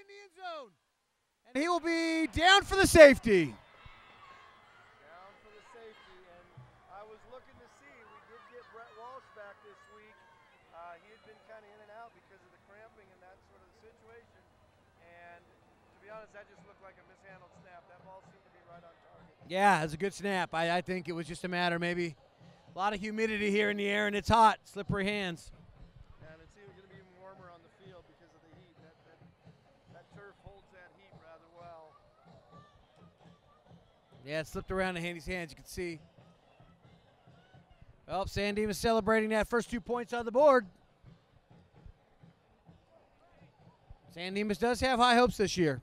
in the end zone. And he will be down for the safety. Down for the safety. And I was looking to see, we did get Brett Walsh back this week. He had been kind of in and out because of the cramping and that sort of situation. And to be honest, that just looked like a mishandled snap. That ball seemed to be right on target. Yeah, it was a good snap. I think it was just a matter, maybe a lot of humidity here in the air, and it's hot, slippery hands. And it's even going to be even warmer on the field because of the heat. That turf holds that heat rather well. Yeah, it slipped around in Handy's hands, you can see. Well, San Dimas celebrating that first 2 points on the board. San Dimas does have high hopes this year.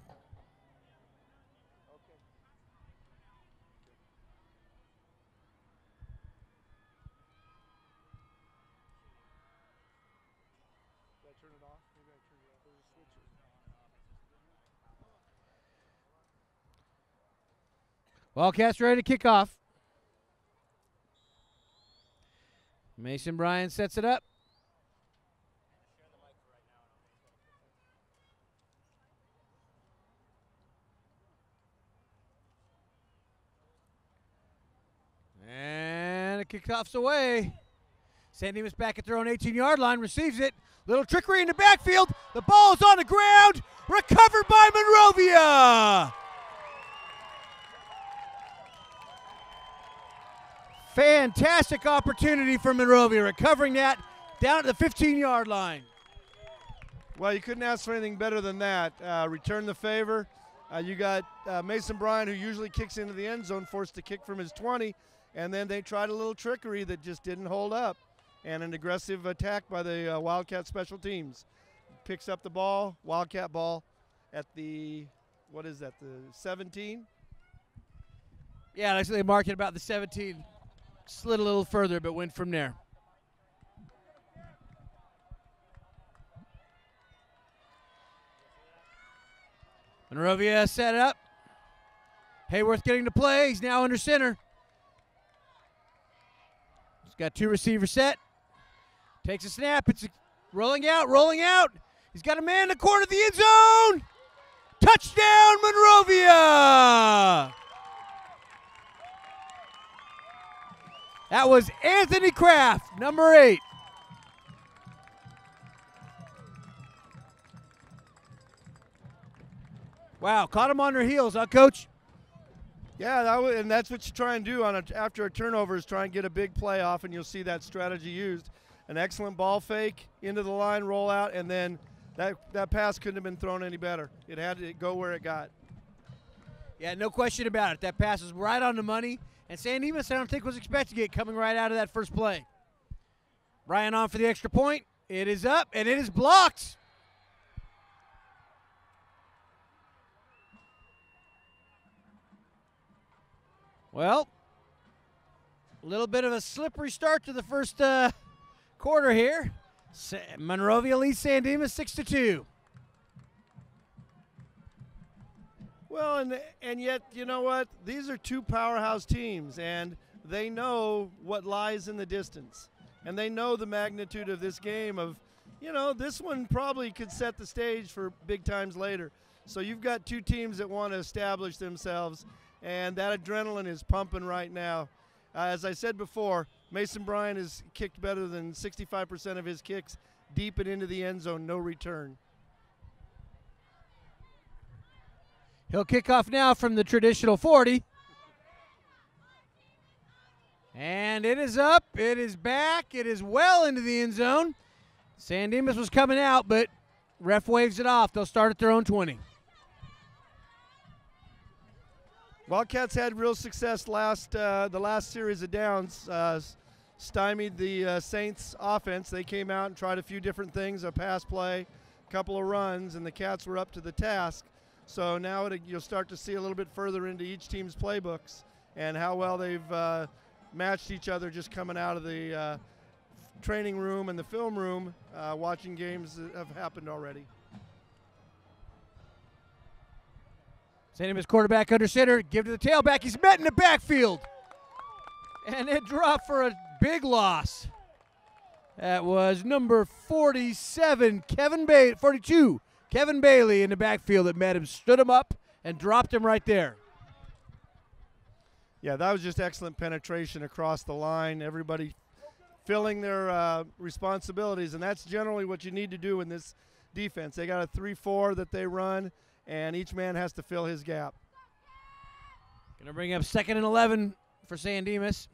Turn it off. Maybe I turn it off. There's a switcher. Wildcats ready to kick off. Mason Bryan sets it up. And it kickoff's away. San Dimas back at their own 18-yard line, receives it. Little trickery in the backfield. The ball is on the ground. Recovered by Monrovia. Fantastic opportunity for Monrovia, recovering that down at the 15-yard line. Well, you couldn't ask for anything better than that. Return the favor. You got Mason Bryan, who usually kicks into the end zone, forced to kick from his 20, and then they tried a little trickery that just didn't hold up. And an aggressive attack by the Wildcat special teams. Picks up the ball, Wildcat ball, at the, what is that, the 17? Yeah, actually they marked it about the 17. Slid a little further, but went from there. Monrovia set it up. Hayworth getting to play. He's now under center. He's got two receivers set. Takes a snap. It's rolling out, rolling out. He's got a man in the corner of the end zone. Touchdown, Monrovia. That was Anthony Kraft, number 8. Wow, caught him on their heels, huh, Coach? Yeah, and that's what you try and do after a turnover is try and get a big play off, and you'll see that strategy used. An excellent ball fake into the line, roll out, and then that pass couldn't have been thrown any better. It had to go where it got. Yeah, no question about it. That pass was right on the money, and San Dimas, I don't think, was expecting it coming right out of that first play. Ryan on for the extra point. It is up, and it is blocked. Well, a little bit of a slippery start to the first quarter here. Monrovia leads San Dimas 6-2. Well, and yet, you know what? These are two powerhouse teams, and they know what lies in the distance. And they know the magnitude of this game of, you know, this one probably could set the stage for big times later. So you've got two teams that want to establish themselves, and that adrenaline is pumping right now. As I said before, Mason Bryan has kicked better than 65% of his kicks deep and into the end zone, no return. He'll kick off now from the traditional 40. And it is up, it is back, it is well into the end zone. San Dimas was coming out, but ref waves it off. They'll start at their own 20. Wildcats had real success the last series of downs, stymied the Saints offense. They came out and tried a few different things, a pass play, a couple of runs, and the Cats were up to the task. So now you'll start to see a little bit further into each team's playbooks and how well they've matched each other just coming out of the training room and the film room, watching games that have happened already. San Dimas quarterback under center, give to the tailback. He's met in the backfield. And it dropped for a big loss. That was number 47, 42, Kevin Bailey in the backfield that met him, stood him up, and dropped him right there. Yeah, that was just excellent penetration across the line. Everybody filling their responsibilities, and that's generally what you need to do in this defense. They got a 3-4 that they run, and each man has to fill his gap. Going to bring up 2nd and 11 for San Dimas.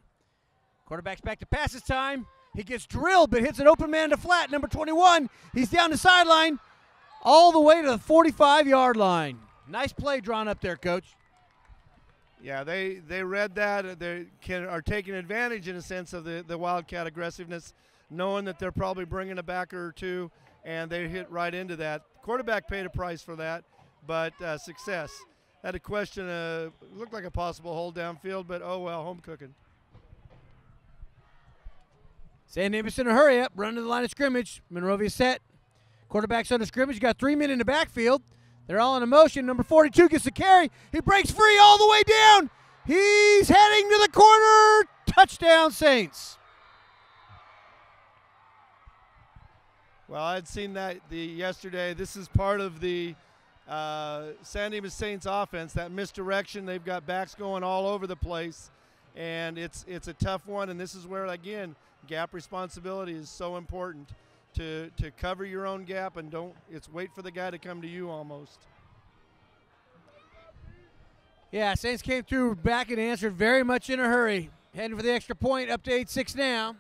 Quarterback's back to pass this time. He gets drilled, but hits an open man to flat. Number 21, he's down the sideline all the way to the 45-yard line. Nice play drawn up there, Coach. Yeah, they read that. They are taking advantage, in a sense, of the Wildcat aggressiveness, knowing that they're probably bringing a backer or two, and they hit right into that. Quarterback paid a price for that, but success. Had a question, looked like a possible hold downfield, but oh well, home cooking. San Dimas in a hurry up, run to the line of scrimmage. Monrovia set. Quarterback's under scrimmage. You got 3 men in the backfield. They're all in a motion. Number 42 gets the carry. He breaks free all the way down. He's heading to the corner. Touchdown, Saints. Well, I'd seen that yesterday. This is part of the San Dimas Saints offense, that misdirection. They've got backs going all over the place, and it's a tough one. And this is where, again, gap responsibility is so important. To cover your own gap and it's wait for the guy to come to you almost. Yeah, Saints came through back and answered very much in a hurry. Heading for the extra point, up to 8-6 now.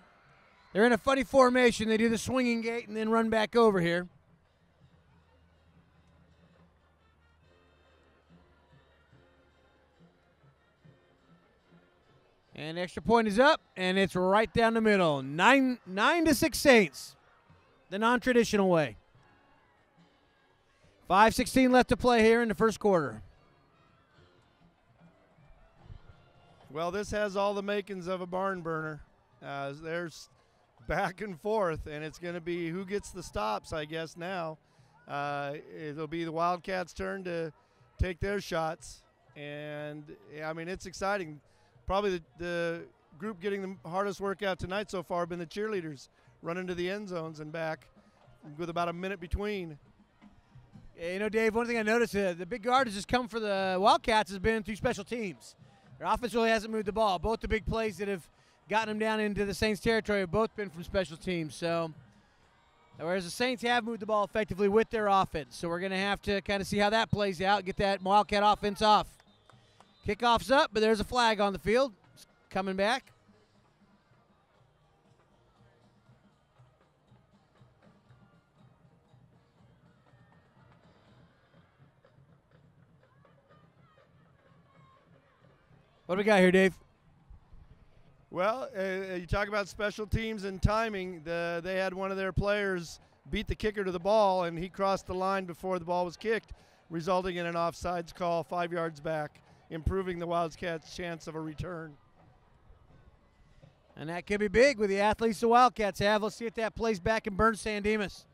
They're in a funny formation. They do the swinging gate and then run back over here. And extra point is up, and it's right down the middle. 9-6 Saints. The non-traditional way. 5:16 left to play here in the first quarter. Well, this has all the makings of a barn burner. There's back and forth, and it's going to be who gets the stops, I guess, now. It'll be the Wildcats' turn to take their shots. And, I mean, it's exciting. Probably the group getting the hardest workout tonight so far have been the cheerleaders. Run into the end zones and back with about a minute between. Yeah, you know, Dave, one thing I noticed, the big guard has just come for the Wildcats has been through special teams. Their offense really hasn't moved the ball. Both the big plays that have gotten them down into the Saints territory have both been from special teams. So, whereas the Saints have moved the ball effectively with their offense. So we're going to have to kind of see how that plays out, get that Wildcat offense off. Kickoff's up, but there's a flag on the field. It's coming back. What do we got here, Dave? Well, you talk about special teams and timing. They had one of their players beat the kicker to the ball, and he crossed the line before the ball was kicked, resulting in an offsides call 5 yards back, improving the Wildcats' chance of a return. And that could be big with the athletes the Wildcats have. Let's see if that plays back and burns San Dimas.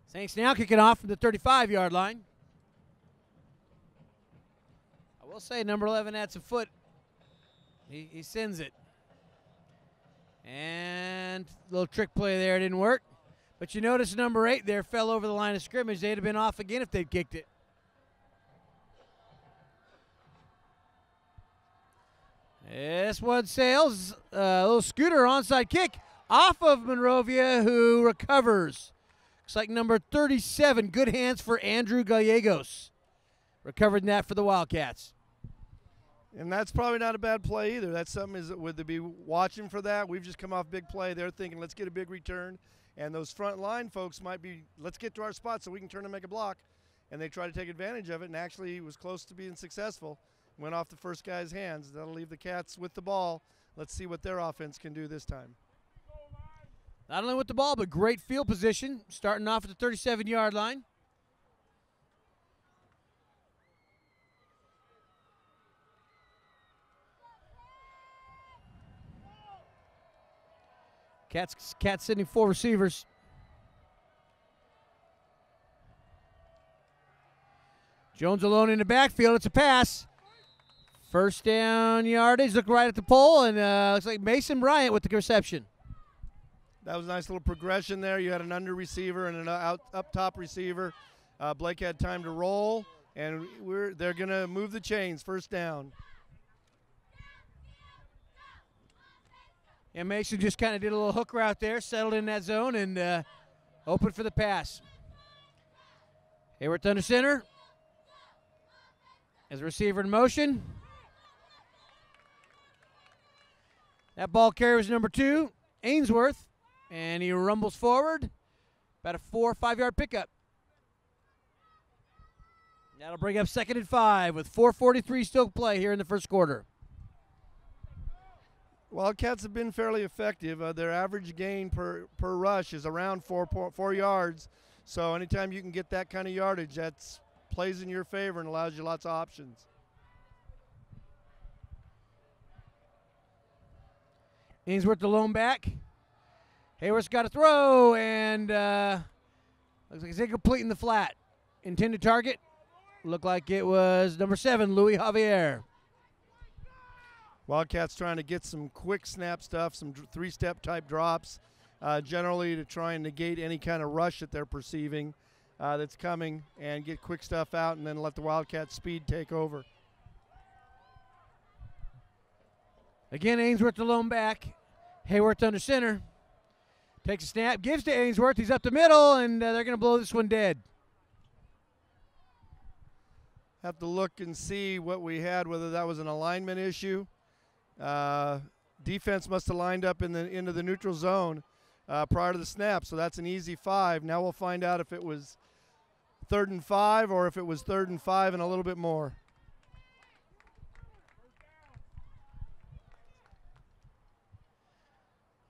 Saints now kicking off from the 35-yard line. I will say number 11 had some foot. He sends it. And a little trick play there didn't work. But you notice number 8 there fell over the line of scrimmage. They'd have been off again if they'd kicked it. This one sails. A little scooter onside kick off of Monrovia, who recovers. Looks like number 37, good hands for Andrew Gallegos. Recovered that for the Wildcats. And that's probably not a bad play either. That's something would they be watching for that? We've just come off big play. They're thinking, let's get a big return. And those front line folks might be, let's get to our spot so we can turn and make a block. And they try to take advantage of it, and actually was close to being successful. Went off the first guy's hands. That'll leave the Cats with the ball. Let's see what their offense can do this time. Not only with the ball, but great field position, starting off at the 37-yard line. Cats sending 4 receivers. Jones alone in the backfield. It's a pass. First down yardage. Look right at the pole, and looks like Mason Bryant with the reception. That was a nice little progression there. You had an under receiver and an up top receiver. Blake had time to roll, and they're going to move the chains. First down. And Mason just kind of did a little hook route there, settled in that zone, and opened for the pass. Hayward under center. As a receiver in motion. That ball carrier was number 2, Ainsworth, and he rumbles forward. About a 4 or 5 yard pickup. That'll bring up 2nd and 5 with 4:43 still to play here in the first quarter. Wildcats have been fairly effective. Their average gain per rush is around 4 yards. So anytime you can get that kind of yardage, that's plays in your favor and allows you lots of options. Ainsworth the lone back. Hayward's got a throw, and looks like it's incomplete in the flat. Intended target looked like it was number 7, Louis Javier. Wildcats trying to get some quick snap stuff, some 3-step type drops, generally to try and negate any kind of rush that they're perceiving that's coming, and get quick stuff out and then let the Wildcats speed take over. Again, Ainsworth the lone back. Hayward under center. Takes a snap, gives to Ainsworth. He's up the middle, and they're going to blow this one dead. Have to look and see what we had, whether that was an alignment issue. Defense must have lined up into the neutral zone prior to the snap, so that's an easy 5. Now we'll find out if it was 3rd and 5 or if it was 3rd and 5 and a little bit more.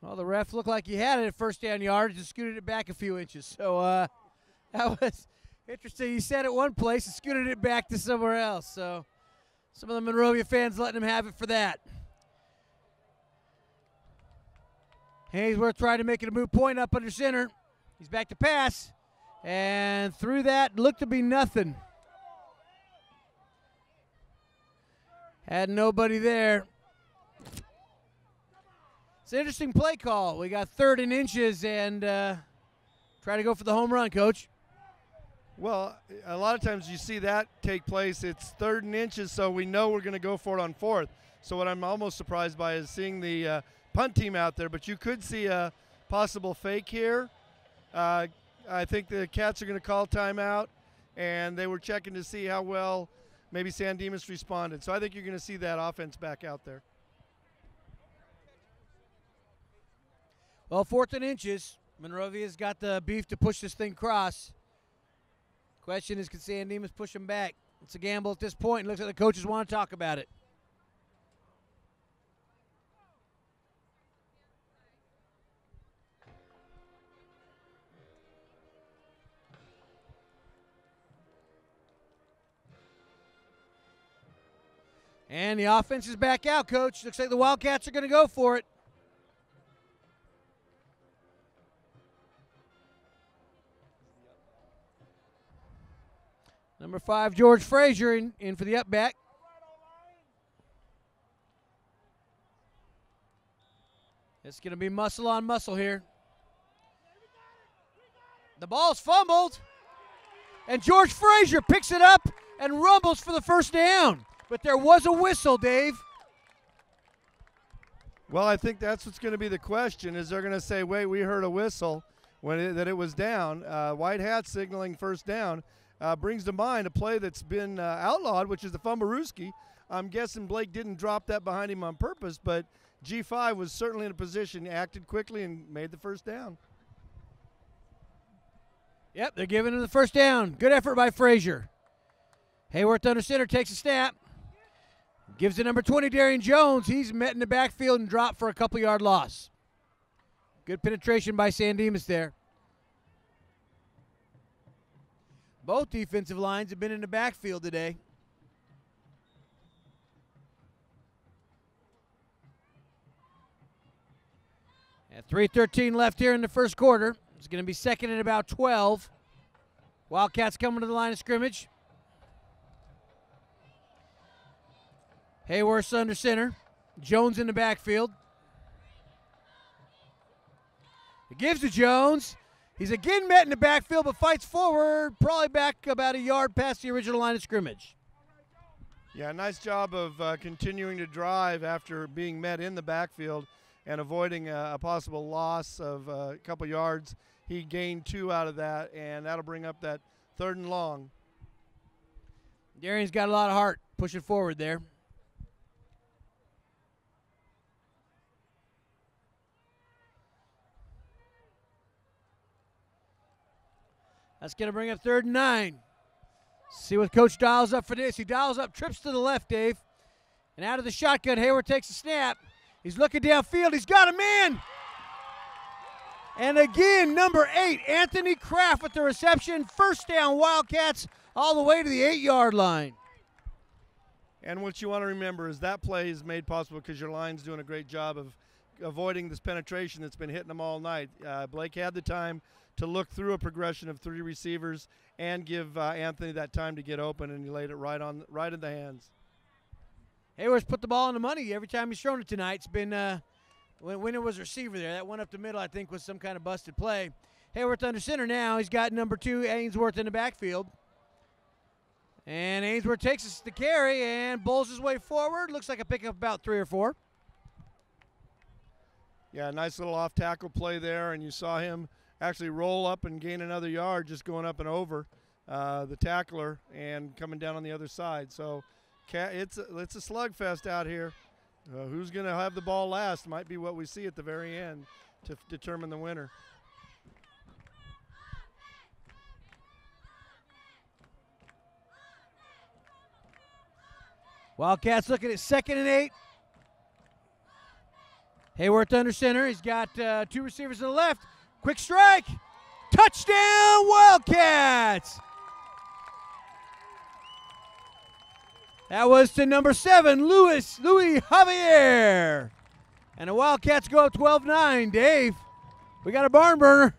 Well, the ref looked like he had it at first down yardage and scooted it back a few inches. So that was interesting. He said it one place and scooted it back to somewhere else. So some of the Monrovia fans letting him have it for that. Ainsworth trying to make it a moot point up under center. He's back to pass. And through that, looked to be nothing. Had nobody there. It's an interesting play call. We got 3rd and inches and try to go for the home run, Coach. Well, a lot of times you see that take place. It's 3rd and inches, so we know we're going to go for it on 4th. So what I'm almost surprised by is seeing the punt team out there, but you could see a possible fake here. I think the Cats are going to call timeout, and they were checking to see how well maybe San Dimas responded. So I think you're going to see that offense back out there. Well, 4th and inches. Monrovia's got the beef to push this thing across. Question is, can San Dimas push him back? It's a gamble at this point. It looks like the coaches want to talk about it. And the offense is back out, Coach. Looks like the Wildcats are going to go for it. Number 5, George Frazier in for the up back. It's going to be muscle on muscle here. The ball's fumbled. And George Frazier picks it up and rumbles for the first down. But there was a whistle, Dave. Well, I think that's what's going to be the question, is they're going to say, wait, we heard a whistle that it was down. White hat signaling first down. Brings to mind a play that's been outlawed, which is the Fumbarooski. I'm guessing Blake didn't drop that behind him on purpose, but G5 was certainly in a position, acted quickly, and made the first down. Yep, they're giving him the first down. Good effort by Frazier. Hayworth under center takes a snap. Gives to number 20, Darian Jones. He's met in the backfield and dropped for a couple-yard loss. Good penetration by San Dimas there. Both defensive lines have been in the backfield today. At 3:13 left here in the first quarter. It's going to be 2nd and about 12. Wildcats coming to the line of scrimmage. Hayworth's under center. Jones in the backfield. It gives to Jones. He's again met in the backfield, but fights forward, probably back about a yard past the original line of scrimmage. Yeah, nice job of continuing to drive after being met in the backfield and avoiding a possible loss of a couple yards. He gained 2 out of that, and that'll bring up that 3rd and long. Darian's got a lot of heart pushing forward there. That's going to bring up 3rd and 9. See what Coach dials up for this. He dials up, trips to the left, Dave. And out of the shotgun, Hayward takes a snap. He's looking downfield. He's got a man. And again, number 8, Anthony Kraft with the reception. 1st down, Wildcats, all the way to the 8-yard line. And what you want to remember is that play is made possible because your line's doing a great job of avoiding this penetration that's been hitting them all night. Blake had the time to look through a progression of 3 receivers and give Anthony that time to get open, and he laid it right in the hands. Hayward's put the ball on the money every time he's thrown it tonight. It's been when it was receiver there. That one up the middle, I think, was some kind of busted play. Hayward's under center now. He's got number 2, Ainsworth, in the backfield. And Ainsworth takes us to carry and bowls his way forward. Looks like a pickup about 3 or 4. Yeah, nice little off-tackle play there, and you saw him actually roll up and gain another yard just going up and over the tackler and coming down on the other side. So it's a slugfest out here. Who's going to have the ball last might be what we see at the very end to determine the winner. Wildcats looking at 2nd and 8. Hayworth under center. He's got 2 receivers to the left. Quick strike. Touchdown, Wildcats. That was to number 7, Louis Javier. And the Wildcats go up 12-9. Dave, we got a barn burner.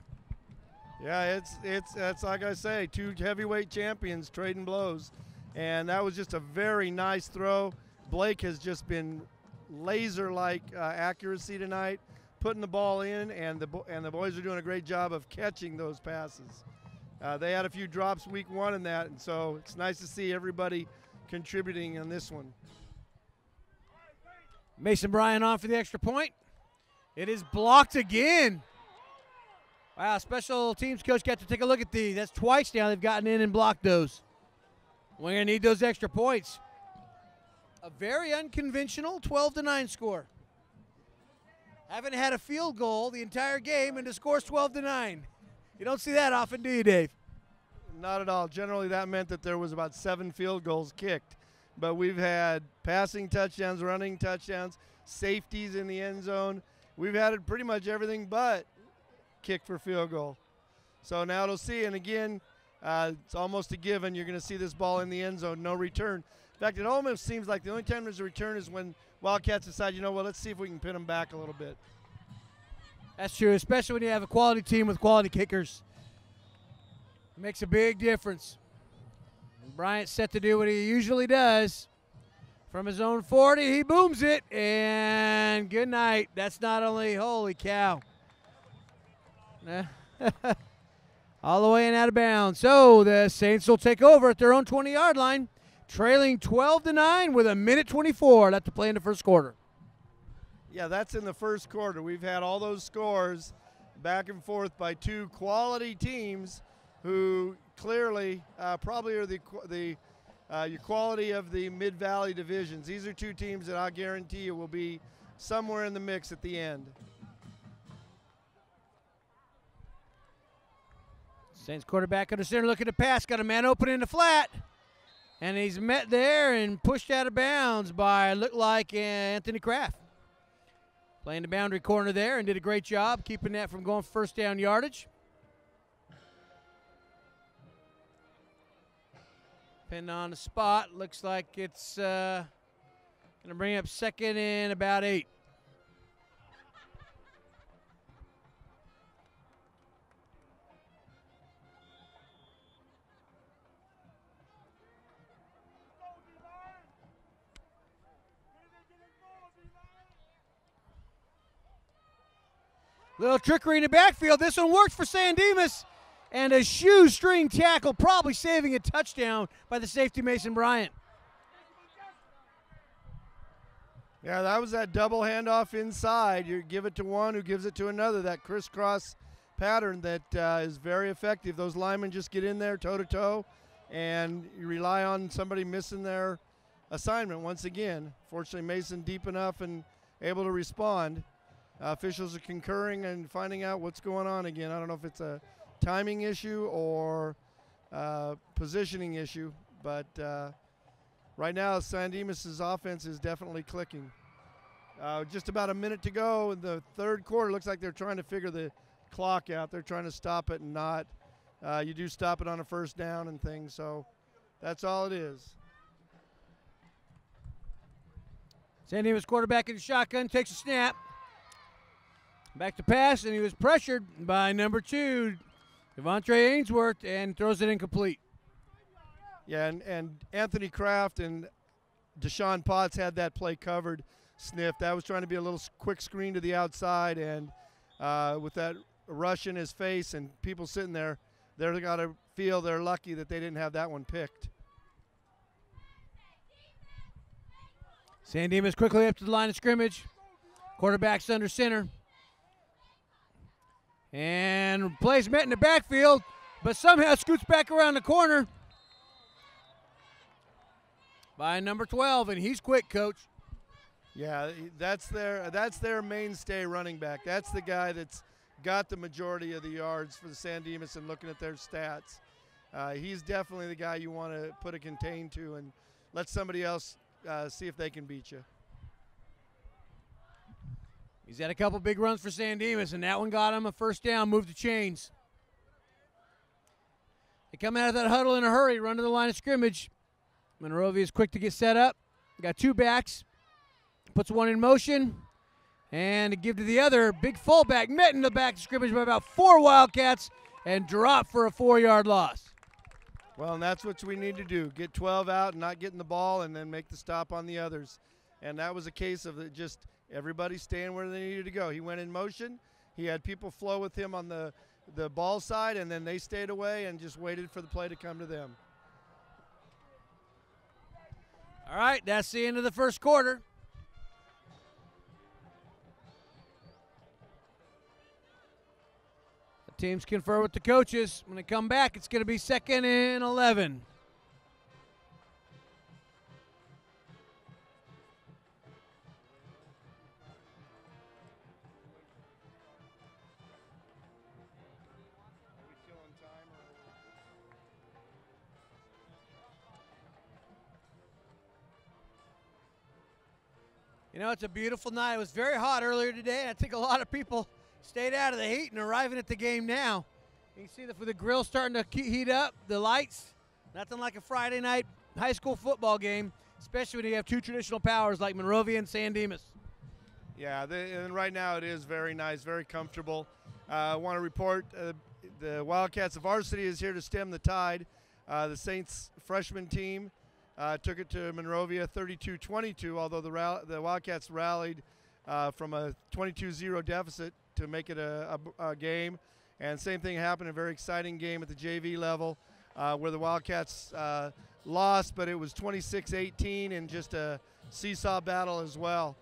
Yeah, it's like I say, 2 heavyweight champions trading blows. And that was just a very nice throw. Blake has just been laser-like accuracy tonight, putting the ball in, and the boys are doing a great job of catching those passes. They had a few drops week 1 in that, and so it's nice to see everybody contributing on this one. Mason Bryan on for the extra point. It is blocked again. Wow, special teams coach got to take a look at these. That's twice now they've gotten in and blocked those. We're going to need those extra points. A very unconventional 12-9 score. Haven't had a field goal the entire game, and the score's 12-9. You don't see that often, do you, Dave? Not at all. Generally, that meant that there was about 7 field goals kicked. But we've had passing touchdowns, running touchdowns, safeties in the end zone. We've had it pretty much everything but kick for field goal. So now it'll see, and again, it's almost a given. You're going to see this ball in the end zone, no return. In fact, it almost seems like the only time there's a return is when Wildcats decide, you know what, let's see if we can pin them back a little bit. That's true, especially when you have a quality team with quality kickers. It makes a big difference. And Bryant's set to do what he usually does. From his own 40, he booms it, and good night. That's not only, holy cow. All the way and out of bounds. So the Saints will take over at their own 20-yard line, trailing 12-9 with 1:24 left to play in the first quarter. Yeah, that's in the first quarter. We've had all those scores back and forth by 2 quality teams who clearly probably are the quality of the Mid-Valley divisions. These are 2 teams that I guarantee you will be somewhere in the mix at the end. Saints quarterback under center looking to pass. Got a man open in the flat. And he's met there and pushed out of bounds by, looked like, Anthony Kraft. Playing the boundary corner there and did a great job keeping that from going first down yardage. Pinned on the spot. Looks like it's going to bring up 2nd and about 8. Little trickery in the backfield. This one works for San Dimas. And a shoestring tackle, probably saving a touchdown by the safety Mason Bryant. Yeah, that was that double handoff inside. You give it to one who gives it to another, that crisscross pattern that is very effective. Those linemen just get in there toe-to-toe, and you rely on somebody missing their assignment once again. Fortunately, Mason deep enough and able to respond. Officials are concurring and finding out what's going on again. I don't know if it's a timing issue or positioning issue, but right now San Dimas' offense is definitely clicking. Just about a minute to go in the third quarter. Looks like they're trying to figure the clock out. They're trying to stop it and not. You do stop it on a first down and things, so that's all it is. San Dimas quarterback in the shotgun, takes a snap. Back to pass, and he was pressured by number 2, Devontre Ainsworth, and throws it incomplete. Yeah, and Anthony Kraft and Deshaun Potts had that play covered, sniffed. That was trying to be a little quick screen to the outside, and with that rush in his face and people sitting there, they're got to feel they're lucky that they didn't have that one picked. San Dimas quickly up to the line of scrimmage. Quarterback's under center. And plays met in the backfield, but somehow scoots back around the corner by number 12, and he's quick, Coach. Yeah, that's their mainstay running back. That's the guy that's got the majority of the yards for the San Dimas, and looking at their stats. He's definitely the guy you want to put a contain to and let somebody else see if they can beat you. He's had a couple big runs for San Dimas, and that one got him a first down, moved the chains. They come out of that huddle in a hurry, run to the line of scrimmage. Monrovia is quick to get set up. Got 2 backs, puts one in motion, and to give to the other, big fullback, met in the back of scrimmage by about 4 Wildcats, and dropped for a 4-yard loss. Well, and that's what we need to do, get 12 out and not getting the ball and then make the stop on the others. And that was a case of just everybody staying where they needed to go. He went in motion. He had people flow with him on the ball side, and then they stayed away and just waited for the play to come to them. All right, that's the end of the first quarter. The teams confer with the coaches. When they come back, it's going to be 2nd and 11. You know, it's a beautiful night. It was very hot earlier today, and I think a lot of people stayed out of the heat and arriving at the game now. You can see the grill starting to heat up, the lights. Nothing like a Friday night high school football game, especially when you have 2 traditional powers like Monrovia and San Dimas. Yeah, and right now it is very nice, very comfortable. I want to report the Wildcats of Varsity is here to stem the tide. The Saints freshman team took it to Monrovia 32-22, although the Wildcats rallied from a 22-0 deficit to make it a game. And same thing happened, a very exciting game at the JV level where the Wildcats lost, but it was 26-18 and just a seesaw battle as well.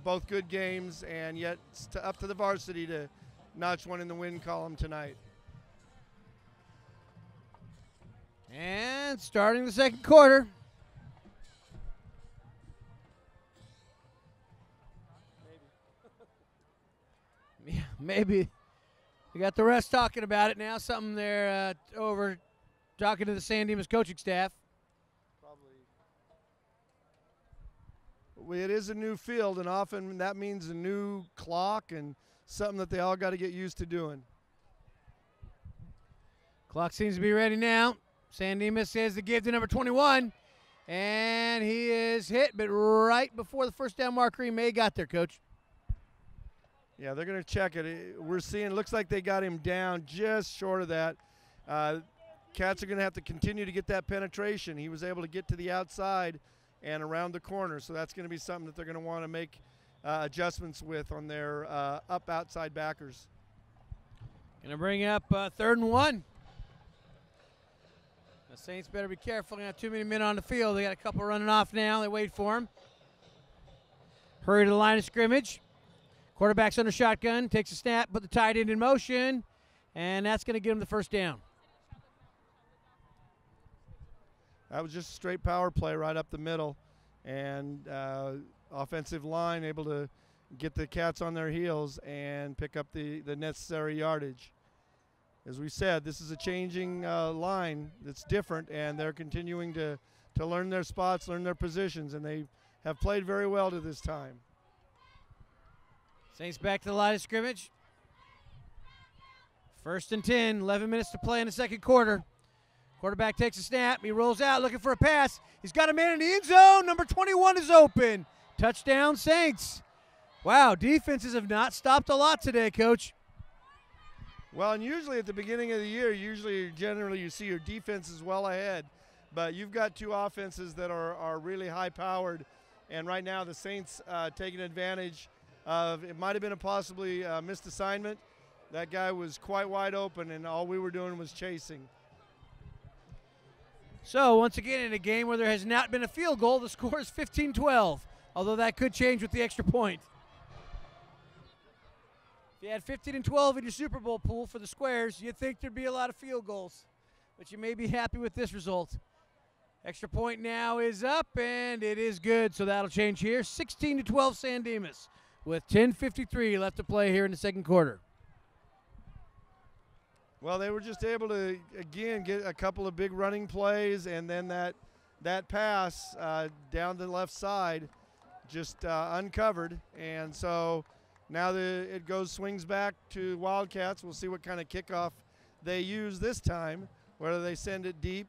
Both good games, and yet up to the Varsity to notch one in the win column tonight. And starting the second quarter. Maybe. We got the rest talking about it now. Something they're over talking to the San Dimas coaching staff. It is a new field, and often that means a new clock and something that they all got to get used to doing. Clock seems to be ready now. San Dimas says the give to number 21, and he is hit, but right before the first down marker, he may have got there, Coach. Yeah, they're going to check it. We're seeing, looks like they got him down just short of that. Cats are going to have to continue to get that penetration. He was able to get to the outside and around the corner, so that's going to be something that they're going to want to make adjustments with on their up outside backers. Gonna bring up 3rd and 1. The Saints better be careful. They got too many men on the field. They got a couple running off now. They wait for him. Hurry to the line of scrimmage. Quarterback's under shotgun. Takes a snap. Put the tight end in motion. And that's going to get him the first down. That was just a straight power play right up the middle. And offensive line able to get the Cats on their heels and pick up the necessary yardage. As we said, this is a changing line that's different, and they're continuing to learn their spots, learn their positions, and they have played very well to this time. Saints back to the line of scrimmage. 1st and 10, 11 minutes to play in the second quarter. Quarterback takes a snap. He rolls out looking for a pass. He's got a man in the end zone. Number 21 is open. Touchdown, Saints. Wow, defenses have not stopped a lot today, Coach. Well, and usually at the beginning of the year, generally you see your defense is well ahead. But you've got two offenses that are really high-powered. And right now the Saints taking advantage of, it might have been a possibly missed assignment. That guy was quite wide open, and all we were doing was chasing. So, once again, in a game where there has not been a field goal, the score is 15-12, although that could change with the extra point. If you had 15 and 12 in your Super Bowl pool for the Squares, you'd think there'd be a lot of field goals, but you may be happy with this result. Extra point now is up, and it is good, so that'll change here. 16-12 San Dimas with 10:53 left to play here in the second quarter. Well, they were just able to, again, get a couple of big running plays, and then that pass down the left side just uncovered. And so now it swings back to Wildcats. We'll see what kind of kickoff they use this time, whether they send it deep.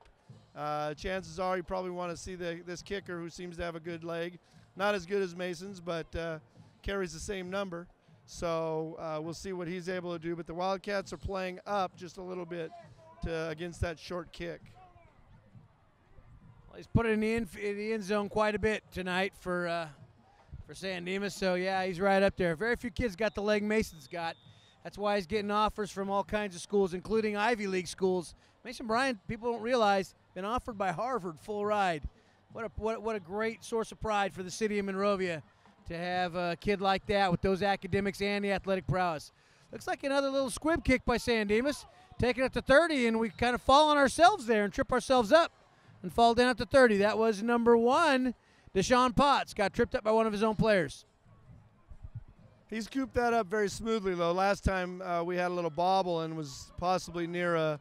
Chances are you probably want to see this kicker who seems to have a good leg. Not as good as Mason's, but carries the same number. So we'll see what he's able to do. But the Wildcats are playing up just a little bit against that short kick. Well, he's put it in the end zone quite a bit tonight for San Dimas. So, yeah, he's right up there. Very few kids got the leg Mason's got. That's why he's getting offers from all kinds of schools, including Ivy League schools. Mason Bryant, people don't realize, been offered by Harvard full ride. What a great source of pride for the city of Monrovia to have a kid like that with those academics and the athletic prowess. Looks like another little squib kick by San Dimas. Taking it to 30, and we kind of fall on ourselves there and trip ourselves up and fall down at the 30. That was number 1, Deshaun Potts. Got tripped up by one of his own players. He's scooped that up very smoothly, though. Last time we had a little bobble and was possibly near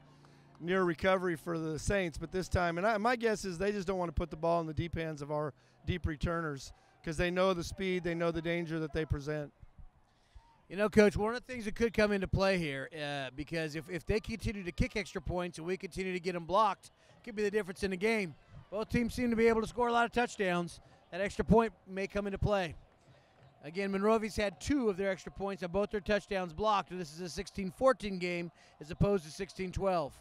recovery for the Saints. But this time, and my guess is they just don't want to put the ball in the deep hands of our deep returners, because they know the speed, they know the danger that they present. You know, Coach, one of the things that could come into play here, because if they continue to kick extra points and we continue to get them blocked, it could be the difference in the game. Both teams seem to be able to score a lot of touchdowns. That extra point may come into play. Again, Monrovia's had 2 of their extra points and both their touchdowns blocked. And this is a 16-14 game as opposed to 16-12.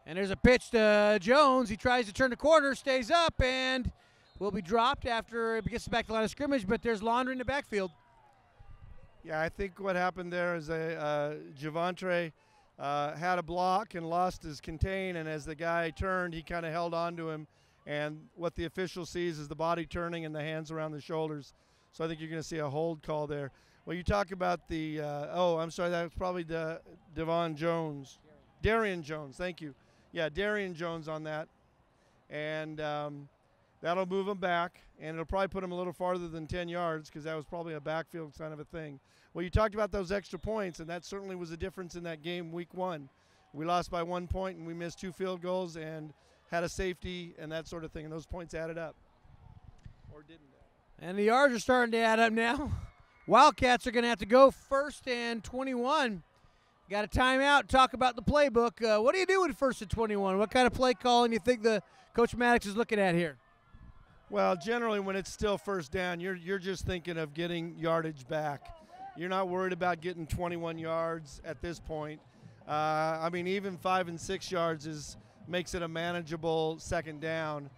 And there's a pitch to Jones. He tries to turn the corner, stays up, and will be dropped after it gets back to the line of scrimmage, but there's Laundry in the backfield. Yeah, I think what happened there is Javontre had a block and lost his contain, and as the guy turned, he kind of held on to him, and what the official sees is the body turning and the hands around the shoulders. So I think you're going to see a hold call there. Well, you talk about the I'm sorry, that was probably Darian Jones, thank you. Yeah, Darian Jones on that. And that'll move him back, and it'll probably put him a little farther than 10 yards because that was probably a backfield kind of a thing. Well, you talked about those extra points, and that certainly was a difference in that game week 1. We lost by 1 point, and we missed 2 field goals and had a safety and that sort of thing, and those points added up. Or didn't they? And the yards are starting to add up now. Wildcats are going to have to go 1st and 21. Got a timeout. Talk about the playbook. What do you do with 1st and 21? What kind of play calling you think the Coach Maddox is looking at here? Well, generally when it's still first down, you're just thinking of getting yardage back. You're not worried about getting 21 yards at this point. I mean, even 5 and 6 yards makes it a manageable second down.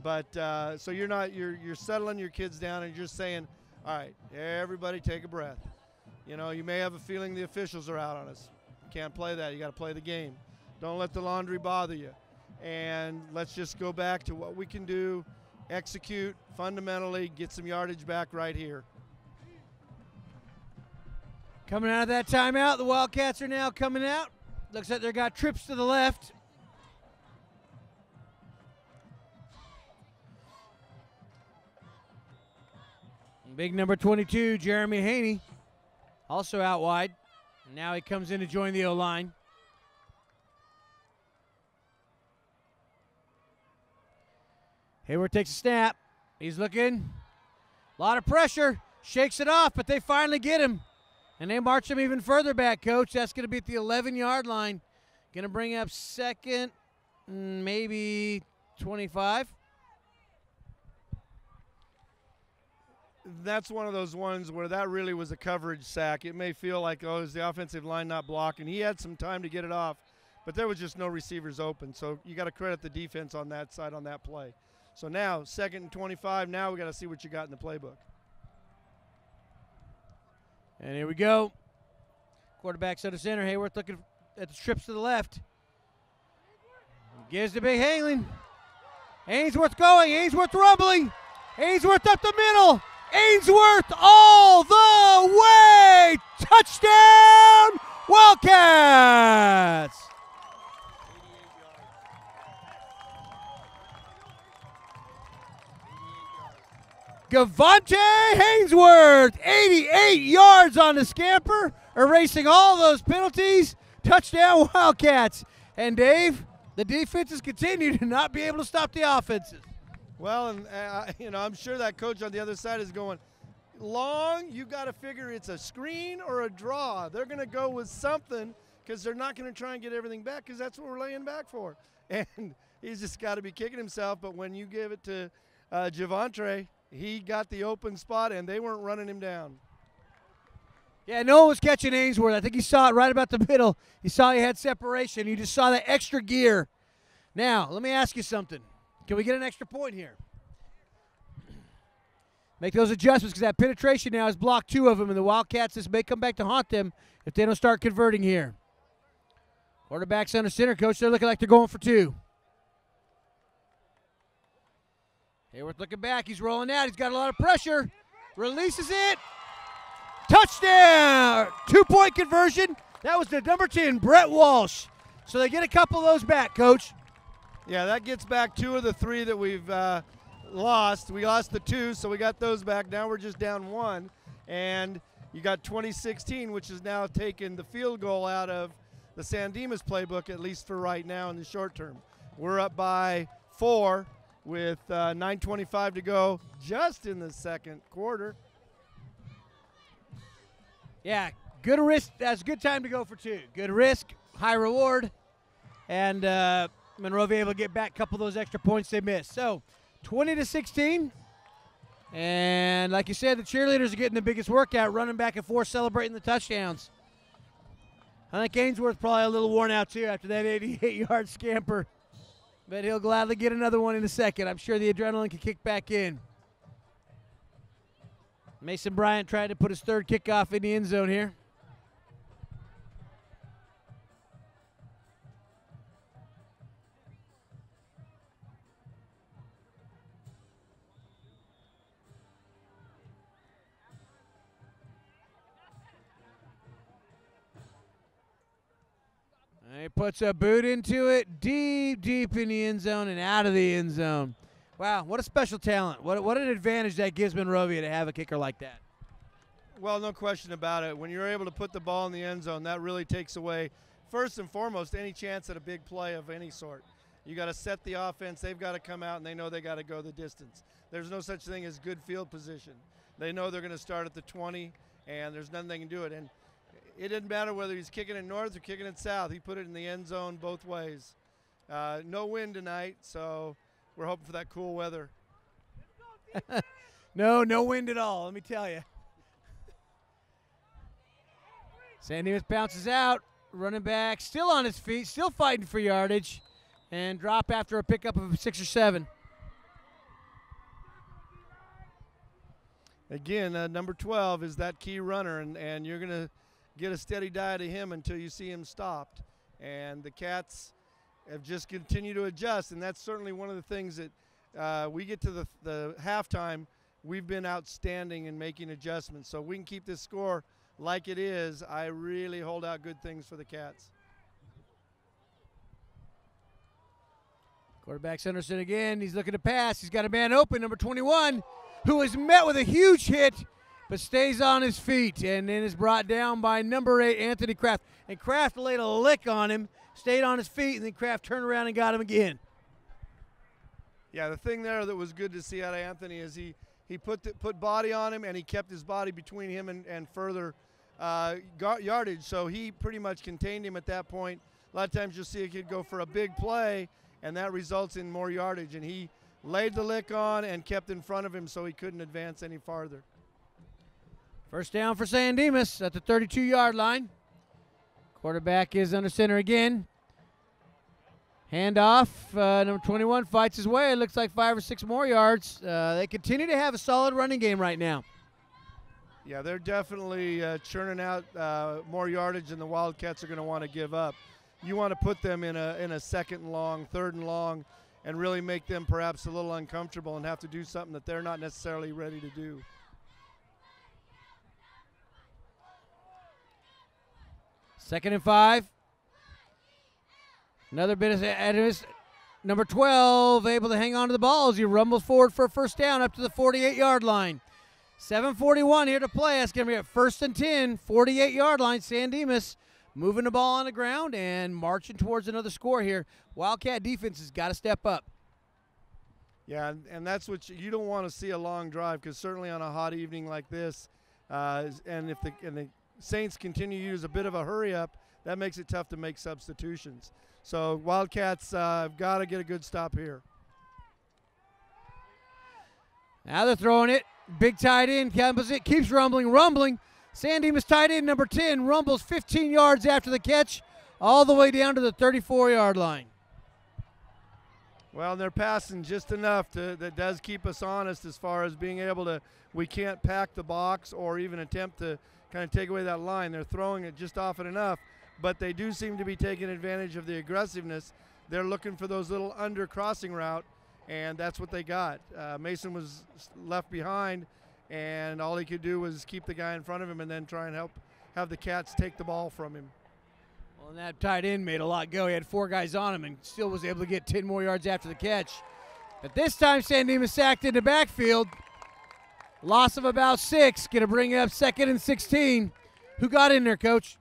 But so you're settling your kids down and you're just saying, all right, everybody take a breath. You know, you may have a feeling the officials are out on us. You can't play that. You got to play the game. Don't let the laundry bother you. And let's just go back to what we can do, execute fundamentally, get some yardage back right here. Coming out of that timeout, the Wildcats are now coming out. Looks like they've got trips to the left. Big number 22, Jeremy Haney, also out wide. And now he comes in to join the O-line. Hayward takes a snap. He's looking. A lot of pressure. Shakes it off, but they finally get him. And they march him even further back, Coach. That's going to be at the 11-yard line. Going to bring up second, maybe 25. That's one of those ones where that really was a coverage sack. It may feel like, oh, is the offensive line not blocking? He had some time to get it off, but there was just no receivers open. So you got to credit the defense on that side on that play. So now, 2nd and 25, now we got to see what you got in the playbook. And here we go. Quarterback's under center. Hayworth looking at the trips to the left. Gives the big Hangling. Ainsworth going. Ainsworth rumbling. Ainsworth up the middle. Ainsworth all the way. Touchdown, Wildcats. Gavante Ainsworth, 88 yards on the scamper, erasing all those penalties. Touchdown, Wildcats. And Dave, the defenses continue to not be able to stop the offenses. Well, and I'm sure that coach on the other side is going, long, you got to figure it's a screen or a draw. They're going to go with something because they're not going to try and get everything back because that's what we're laying back for. And he's just got to be kicking himself. But when you give it to Javontre, he got the open spot, and they weren't running him down. Yeah, no one was catching Ainsworth. I think he saw it right about the middle. He saw he had separation. You just saw that extra gear. Now, let me ask you something. Can we get an extra point here? Make those adjustments because that penetration now has blocked 2 of them, and the Wildcats just may come back to haunt them if they don't start converting here. Quarterback's under center, Coach. They're looking like they're going for 2. Hayworth looking back. He's rolling out. He's got a lot of pressure. Releases it. Touchdown! 2-point conversion. That was the number 10, Brett Walsh. So they get a couple of those back, Coach. Yeah, that gets back 2 of the 3 that we've lost. We lost the 2, so we got those back. Now we're just down 1. And you got 2016, which has now taken the field goal out of the San Dimas playbook, at least for right now in the short term. We're up by 4. With 9:25 to go just in the second quarter. Yeah, good risk. That's a good time to go for 2. Good risk, high reward. And Monrovia able to get back a couple of those extra points they missed. So 20-16. And like you said, the cheerleaders are getting the biggest workout, running back and forth, celebrating the touchdowns. I think Ainsworth probably a little worn out too after that 88-yard scamper. But he'll gladly get another one in a second. I'm sure the adrenaline can kick back in. Mason Bryant tried to put his 3rd kickoff in the end zone here. He puts a boot into it, deep in the end zone and out of the end zone. Wow, what a special talent. What an advantage that gives Monrovia to have a kicker like that. Well, no question about it. When you're able to put the ball in the end zone, that really takes away, first and foremost, any chance at a big play of any sort. You got to set the offense. They've got to come out, and they know they got to go the distance. There's no such thing as good field position. They know they're going to start at the 20, and there's nothing they can do it. And it didn't matter whether he's kicking it north or kicking it south. He put it in the end zone both ways. No wind tonight, so we're hoping for that cool weather. No wind at all, let me tell you. San Dimas bounces out. Running back still on his feet, still fighting for yardage. And drop after a pickup of 6 or 7. again, number 12 is that key runner, and you're going to get a steady diet of him until you see him stopped. And the Cats have just continued to adjust, and that's certainly one of the things that we get to the halftime. We've been outstanding in making adjustments. So we can keep this score like it is. I really hold out good things for the Cats. Quarterback Sanderson again. He's looking to pass. He's got a man open, number 21, who is met with a huge hit, but stays on his feet and then is brought down by number 8, Anthony Kraft. And Kraft laid a lick on him, stayed on his feet, and then Kraft turned around and got him again. Yeah, the thing there that was good to see out of Anthony is he put body on him, and he kept his body between him and further yardage. So he pretty much contained him at that point. A lot of times you'll see a kid go for a big play, and that results in more yardage. And he laid the lick on and kept in front of him so he couldn't advance any farther. First down for San Dimas at the 32-yard line. Quarterback is under center again. Handoff, number 21 fights his way. It looks like 5 or 6 more yards. They continue to have a solid running game right now. Yeah, they're definitely churning out more yardage than the Wildcats are going to want to give up. You want to put them in a second and long, third and long, and really make them perhaps a little uncomfortable and have to do something that they're not necessarily ready to do. Second and 5. Another bit of number 12 able to hang on to the ball as he rumbles forward for a first down up to the 48-yard line. 7:41 here to play. That's going to be at 1st and 10, 48-yard line. San Dimas moving the ball on the ground and marching towards another score here. Wildcat defense has got to step up. Yeah, and that's what you don't want to see, a long drive, because certainly on a hot evening like this, and if the Saints continue to use a bit of a hurry up, that makes it tough to make substitutions. So Wildcats have got to get a good stop here. Now they're throwing it. Big tight end. It keeps rumbling. San Dimas tight end number 10 rumbles 15 yards after the catch, all the way down to the 34-yard line. Well, they're passing just enough that does keep us honest as far as being able to, we can't pack the box or even attempt to kind of take away that line. They're throwing it just often enough, but they do seem to be taking advantage of the aggressiveness. They're looking for those little under crossing route, and that's what they got. Mason was left behind, and all he could do was keep the guy in front of him and then try and have the Cats take the ball from him. Well, and that tight end made a lot go. He had 4 guys on him and still was able to get 10 more yards after the catch. But this time, San Dimas sacked in the backfield. Loss of about 6. Going to bring up 2nd and 16. Who got in there, Coach?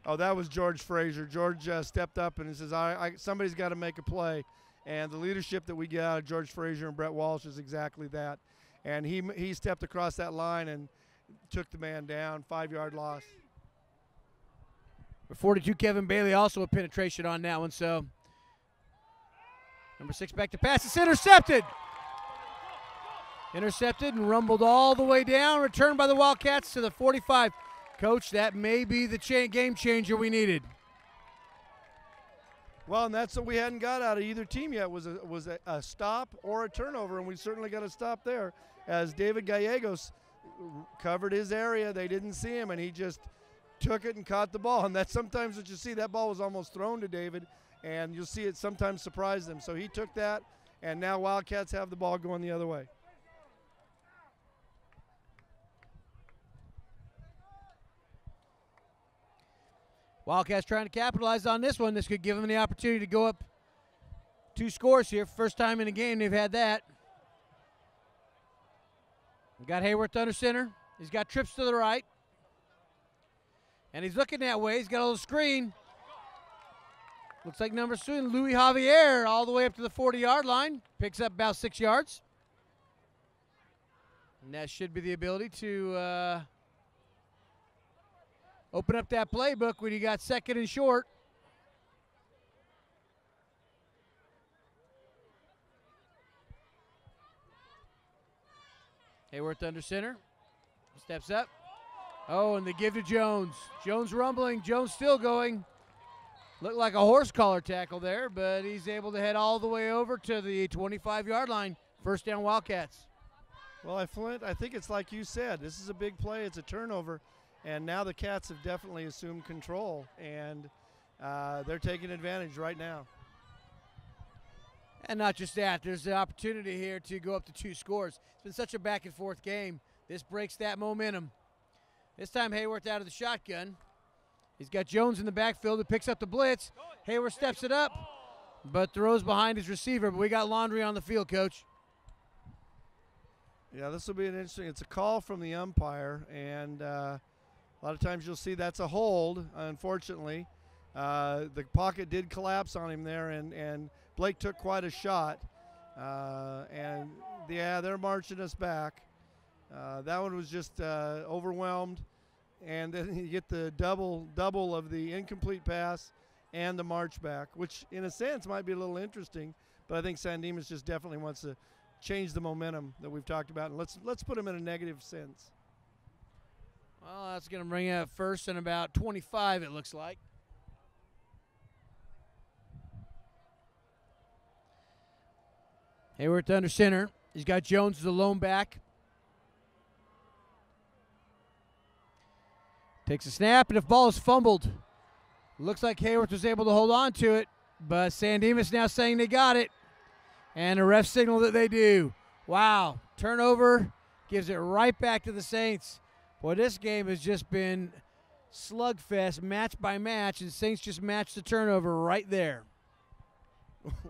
Oh, that was George Frazier. George stepped up and he says, somebody's got to make a play. And the leadership that we get out of George Frazier and Brett Walsh is exactly that. And he stepped across that line and took the man down, 5-yard loss. For 42, Kevin Bailey also a penetration on that one. So number 6 back to pass. It's intercepted. Intercepted and rumbled all the way down. Returned by the Wildcats to the 45. Coach, that may be the game changer we needed. Well, and that's what we hadn't got out of either team yet, was a stop or a turnover, and we certainly got a stop there as David Gallegos covered his area. They didn't see him, and he just took it and caught the ball. And that's sometimes what you see. That ball was almost thrown to David, and you'll see it sometimes surprise them. So he took that, and now Wildcats have the ball going the other way. Wildcats trying to capitalize on this one. This could give them the opportunity to go up 2 scores here. First time in a game they've had that. We've got Hayworth under center. He's got trips to the right. And he's looking that way. He's got a little screen. Looks like number 2, Louis Javier, all the way up to the 40-yard line. Picks up about 6 yards. And that should be the ability to open up that playbook when you got 2nd and short. Hayworth under center. Steps up. Oh, and they give to Jones. Jones rumbling. Jones still going. Looked like a horse collar tackle there, but he's able to head all the way over to the 25-yard line. First down, Wildcats. Well, I think it's like you said. This is a big play. It's a turnover. And now the Cats have definitely assumed control. And they're taking advantage right now. And not just that, there's the opportunity here to go up to 2 scores. It's been such a back-and-forth game. This breaks that momentum. This time Hayworth out of the shotgun. He's got Jones in the backfield who picks up the blitz. Hayworth steps it up, but throws behind his receiver. But we got Laundry on the field, Coach. Yeah, this will be an interesting. It's a call from the umpire, and a lot of times you'll see that's a hold, unfortunately. The pocket did collapse on him there, and Blake took quite a shot. And, yeah, they're marching us back. That one was just overwhelmed. And then you get the double of the incomplete pass and the march back, which in a sense might be a little interesting. But I think San Dimas just definitely wants to change the momentum that we've talked about. And let's put them in a negative sense. Well, that's going to bring up first and about 25, it looks like. Hayworth under center. He's got Jones as the lone back. Takes a snap, and if ball is fumbled, looks like Hayworth was able to hold on to it, but San Dimas now saying they got it, and a ref signal that they do. Wow, turnover gives it right back to the Saints. Boy, this game has just been slugfest, match by match, and Saints just matched the turnover right there.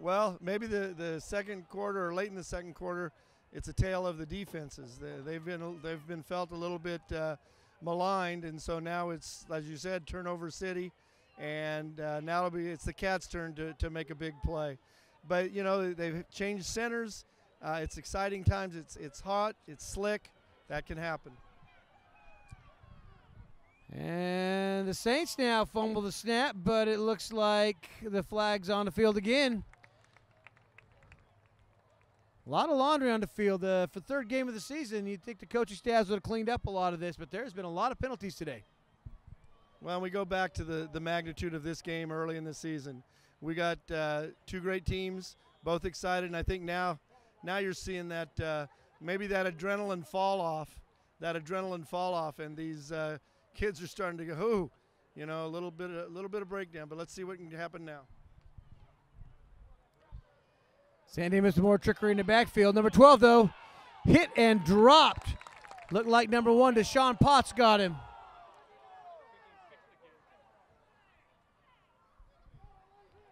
Well, maybe the second quarter or late in the second quarter, it's a tale of the defenses. They've been felt a little bit maligned, and so now it's, as you said, turnover city, and now it's the Cats' turn to make a big play. But you know, they've changed centers. It's exciting times. It's hot. It's slick. That can happen. And the Saints now fumble the snap, but it looks like the flag's on the field again. A lot of laundry on the field. For third game of the season, you'd think the coaching staffs would have cleaned up a lot of this, but there's been a lot of penalties today. Well, we go back to the magnitude of this game early in the season. We got 2 great teams, both excited, and I think now you're seeing that maybe that adrenaline fall off, and these kids are starting to go, ooh, you know, a little bit of breakdown. But let's see what can happen now. San Dimas with more trickery in the backfield. Number 12, though, hit and dropped. Looked like number 1, Deshaun Potts got him.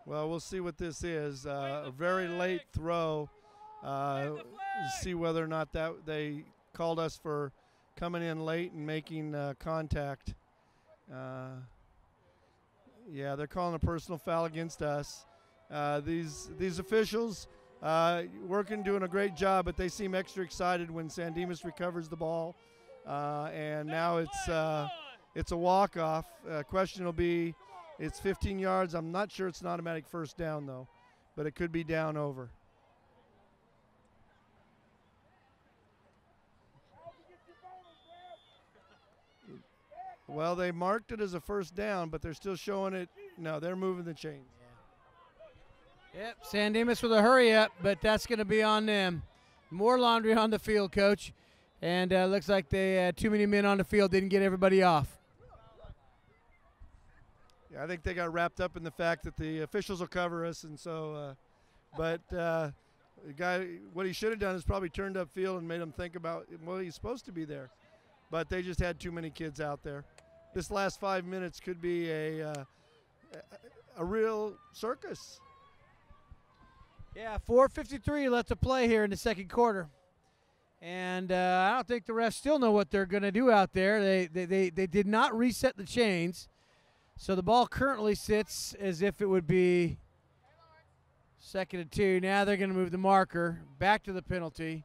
Well, we'll see what this is. A very late throw. See whether or not that they called us for coming in late and making contact. Yeah, they're calling a personal foul against us. These officials doing a great job, but they seem extra excited when San Dimas recovers the ball. And now it's a walk-off. Question will be, it's 15 yards. I'm not sure it's an automatic first down, though, but it could be down over. Well, they marked it as a first down, but they're still showing it. No, they're moving the chains. Yep, San Dimas with a hurry up, but that's going to be on them. More laundry on the field, Coach. And looks like they had too many men on the field, didn't get everybody off. Yeah, I think they got wrapped up in the fact that the officials will cover us, and so, the guy, what he should have done is probably turned up field and made him think about, well, he's supposed to be there. But they just had too many kids out there. This last 5 minutes could be a real circus. Yeah, 4:53 left to play here in the second quarter. And I don't think the refs still know what they're going to do out there. They did not reset the chains. So the ball currently sits as if it would be 2nd and 2. Now they're going to move the marker back to the penalty.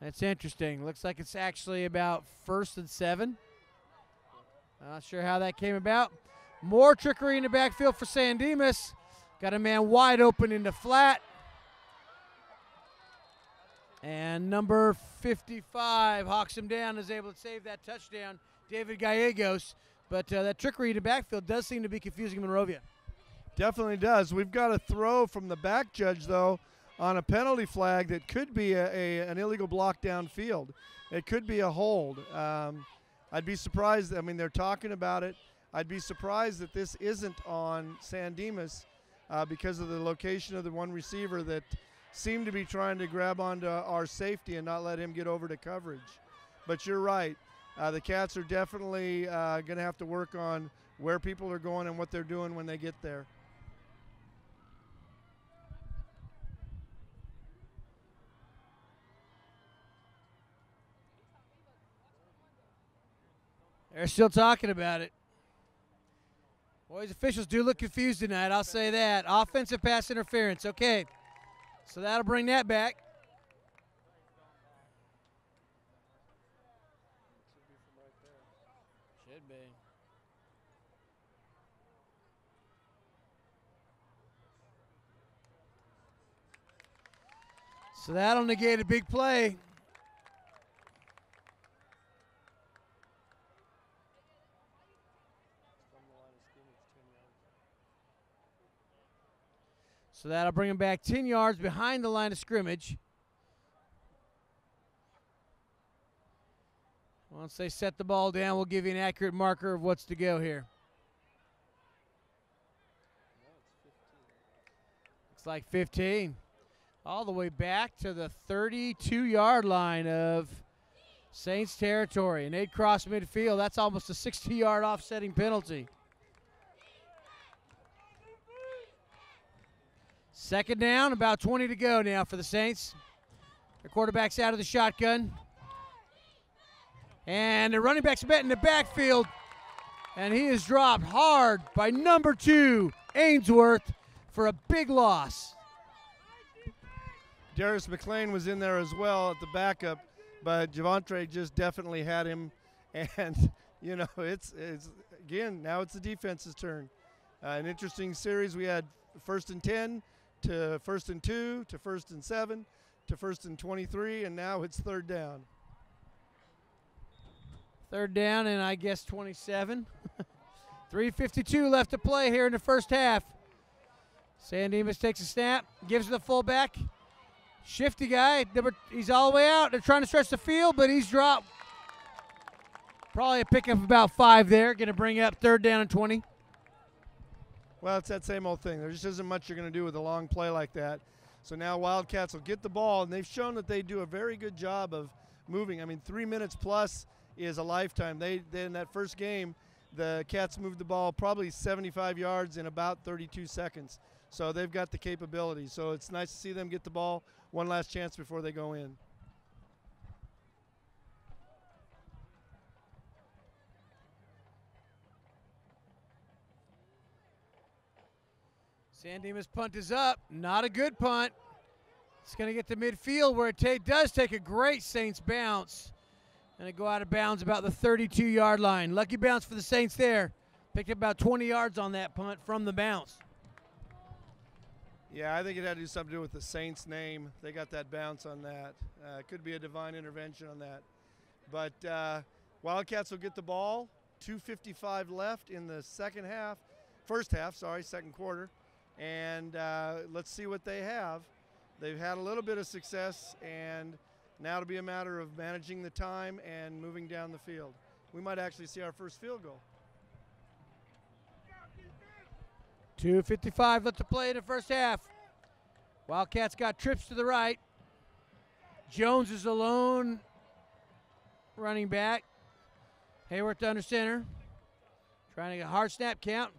That's interesting. Looks like it's actually about 1st and 7. I'm not sure how that came about. More trickery in the backfield for San Dimas. Got a man wide open in the flat. And number 55 hawks him down, is able to save that touchdown, David Gallegos. But that trickery in the backfield does seem to be confusing Monrovia. Definitely does. We've got a throw from the back judge, though, on a penalty flag that could be an illegal block downfield. It could be a hold. I'd be surprised. I mean, they're talking about it. I'd be surprised that this isn't on San Dimas because of the location of the one receiver that seemed to be trying to grab onto our safety and not let him get over to coverage. But you're right. The Cats are definitely going to have to work on where people are going and what they're doing when they get there. They're still talking about it. Boys, officials do look confused tonight, I'll say that. Offensive pass interference, okay. So that'll bring that back. Should be. So that'll negate a big play. So that'll bring him back 10 yards behind the line of scrimmage. Once they set the ball down, we'll give you an accurate marker of what's to go here. Looks like 15. All the way back to the 32-yard line of Saints territory. And they'd cross midfield. That's almost a 60-yard offsetting penalty. Second down, about 20 to go now for the Saints. The quarterback's out of the shotgun. And the running back's met in the backfield. And he is dropped hard by number 2, Ainsworth, for a big loss. Darius McLean was in there as well at the backup, but Javontre just definitely had him. And, you know, it's again, now it's the defense's turn. An interesting series. We had 1st and 10 to 1st and 2 to 1st and 7 to 1st and 23, and now it's 3rd down. 3rd down and I guess 27. 3:52 left to play here in the first half. San Dimas takes a snap, gives it the fullback. Shifty guy, he's all the way out. They're trying to stretch the field, but he's dropped. Probably a pickup of about 5 there. Going to bring up 3rd down and 20. Well, it's that same old thing. There just isn't much you're going to do with a long play like that. So now Wildcats will get the ball, and they've shown that they do a very good job of moving. I mean, 3 minutes plus is a lifetime. They in that first game, the Cats moved the ball probably 75 yards in about 32 seconds. So they've got the capability. So it's nice to see them get the ball one last chance before they go in. San Dimas punt is up. Not a good punt. It's going to get to midfield where it does take a great Saints bounce. And it go out of bounds about the 32-yard line. Lucky bounce for the Saints there. Picked up about 20 yards on that punt from the bounce. Yeah, I think it had to do something to do with the Saints' name. They got that bounce on that. Could be a divine intervention on that. But Wildcats will get the ball. 2:55 left in the second quarter. And let's see what they have. They've had a little bit of success, and now it'll be a matter of managing the time and moving down the field. We might actually see our first field goal. 2:55 left to play in the first half. Wildcats got trips to the right. Jones is alone running back. Hayworth to under center. Trying to get a hard snap count.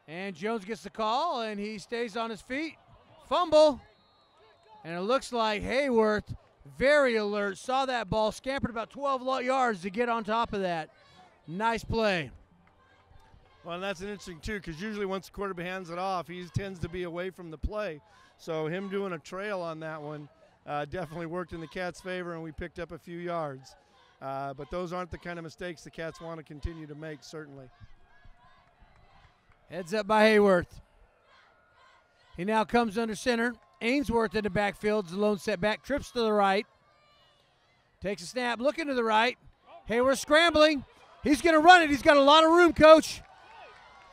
And Jones gets the call, and he stays on his feet. Fumble. And it looks like Hayworth, very alert, saw that ball, scampered about 12 yards to get on top of that. Nice play. Well, and that's interesting, too, because usually once the quarterback hands it off, he tends to be away from the play. So him doing a trail on that one definitely worked in the Cats' favor, and we picked up a few yards. But those aren't the kind of mistakes the Cats want to continue to make, certainly. Heads up by Hayworth. He now comes under center. Ainsworth in the backfield is the lone setback. Trips to the right. Takes a snap, looking to the right. Hayworth scrambling. He's going to run it. He's got a lot of room, Coach.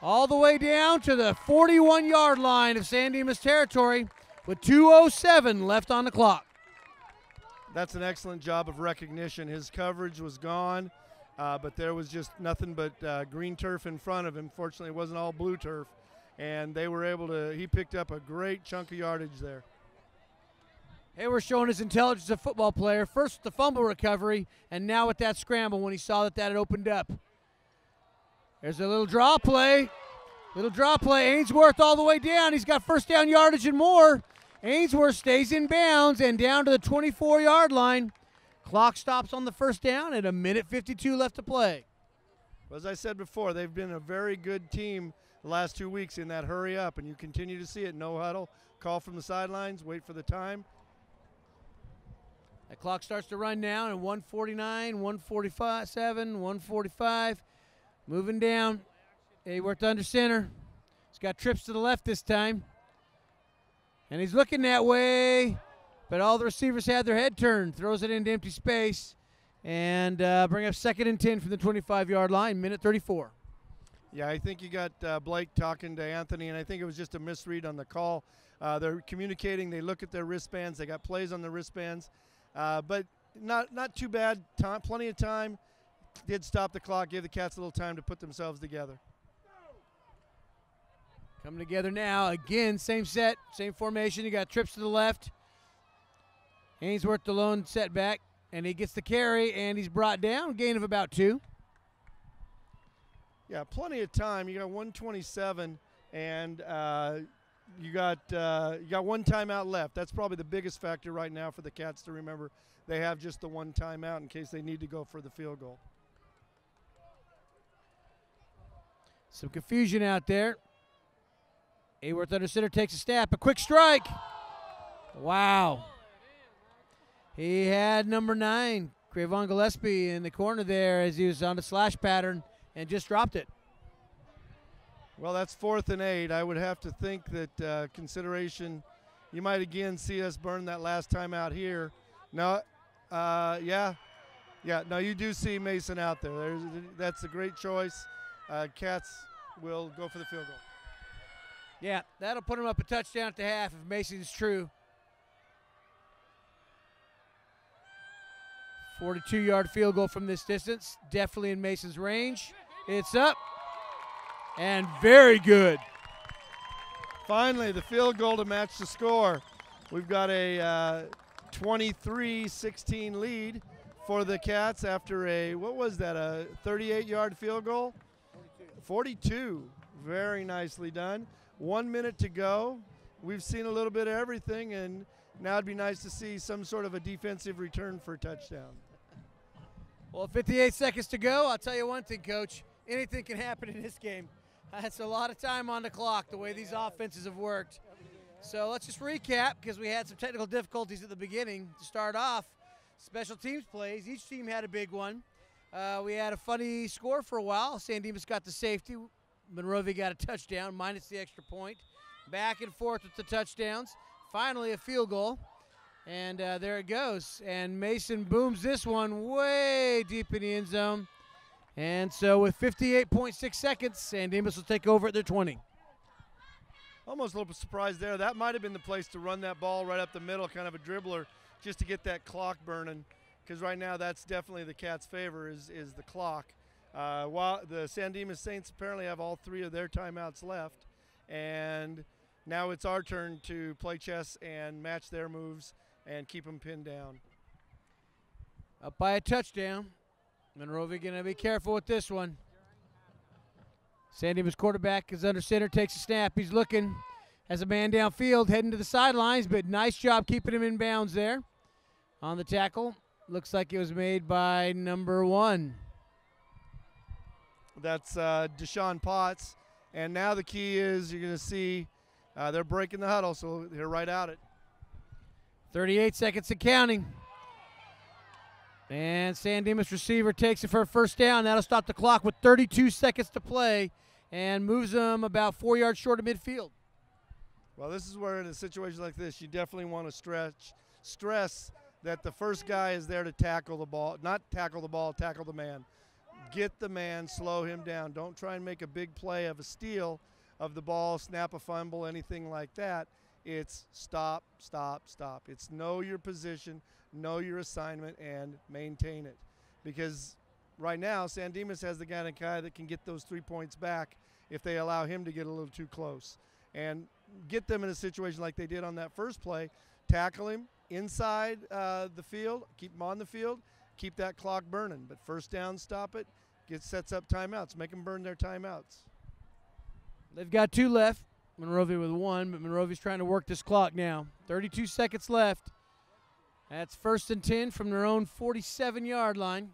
all the way down to the 41-yard line of San Dimas territory with 2:07 left on the clock. That's an excellent job of recognition. His coverage was gone, but there was just nothing but green turf in front of him. Fortunately, it wasn't all blue turf, and they were able to, he picked up a great chunk of yardage there. Hayward showing his intelligence as a football player. First the fumble recovery, and now with that scramble when he saw that had opened up. There's a little draw play. Ainsworth all the way down. He's got first down yardage and more. Ainsworth stays in bounds and down to the 24-yard line. Clock stops on the first down and 1:52 left to play. As I said before, they've been a very good team the last 2 weeks in that hurry up, and you continue to see it. No huddle, call from the sidelines, wait for the time. That clock starts to run down at 1:49, 1:47, 1:45. Moving down. Hayworth under center. He's got trips to the left this time. And he's looking that way, but all the receivers had their head turned. Throws it into empty space and bring up 2nd and 10 from the 25-yard line, 1:34. Yeah, I think you got Blake talking to Anthony, and I think it was just a misread on the call. They're communicating. They look at their wristbands. They got plays on the wristbands. But not too bad. Plenty of time. Did stop the clock, gave the Cats a little time to put themselves together. Coming together now. Again, same set, same formation. You got trips to the left. Ainsworth the lone setback, and he gets the carry, and he's brought down. Gain of about 2. Yeah, plenty of time. You got 1:27, and you got one timeout left. That's probably the biggest factor right now for the Cats to remember. They have just the one timeout in case they need to go for the field goal. Some confusion out there. Hayworth under center takes a snap. A quick strike. Wow. He had number 9, Cravon Gillespie, in the corner there as he was on the slash pattern and just dropped it. Well, that's 4th and 8. I would have to think that consideration, you might again see us burn that last time out here. No, yeah. No, you do see Mason out there. That's a great choice. Cats will go for the field goal. Yeah, that'll put him up a touchdown at the half if Mason's true. 42-yard field goal from this distance. Definitely in Mason's range. It's up. And very good. Finally, the field goal to match the score. We've got a 23-16 lead for the Cats after a 38-yard field goal? 42. Very nicely done. 1 minute to go. We've seen a little bit of everything, and now it'd be nice to see some sort of a defensive return for a touchdown. Well, 58 seconds to go. I'll tell you one thing, Coach. Anything can happen in this game. That's a lot of time on the clock, the way these offenses have worked. So let's just recap, because we had some technical difficulties at the beginning. To start off, special teams plays. Each team had a big one. We had a funny score for a while. San Dimas got the safety. Monrovia got a touchdown, minus the extra point. Back and forth with the touchdowns. Finally, a field goal. And there it goes. And Mason booms this one way deep in the end zone. And so with 58.6 seconds, San Dimas will take over at their 20. Almost a little bit surprised there. That might have been the place to run that ball right up the middle, kind of a dribbler, just to get that clock burning. Because right now that's definitely the Cats' favor is the clock. While the San Dimas Saints apparently have all 3 of their timeouts left. And now it's our turn to play chess and match their moves and keep them pinned down. Up by a touchdown. Monrovia going to be careful with this one. San Dimas quarterback is under center, takes a snap. He's looking, has a man downfield, heading to the sidelines, but nice job keeping him in bounds there. On the tackle, looks like it was made by number 1. That's Deshaun Potts. And now the key is you're going to see they're breaking the huddle, so they're right at it. 38 seconds and counting. And San Dimas receiver takes it for a first down. That'll stop the clock with 32 seconds to play and moves them about 4 yards short of midfield. Well, this is where in a situation like this, you definitely want to stress that the first guy is there to tackle the ball, not tackle the ball, tackle the man. get the man, slow him down. Don't try and make a big play of a steal of the ball, snap a fumble, anything like that. It's stop, stop, stop. It's know your position, know your assignment, and maintain it. Because right now, San Dimas has the guy that can get those 3 points back if they allow him to get a little too close. And get them in a situation like they did on that first play, tackle him inside the field, keep him on the field, keep that clock burning. But first down, stop it, sets up timeouts, make them burn their timeouts. They've got 2 left. Monrovia with 1, but Monrovia's trying to work this clock now. 32 seconds left. That's 1st and 10 from their own 47-yard line.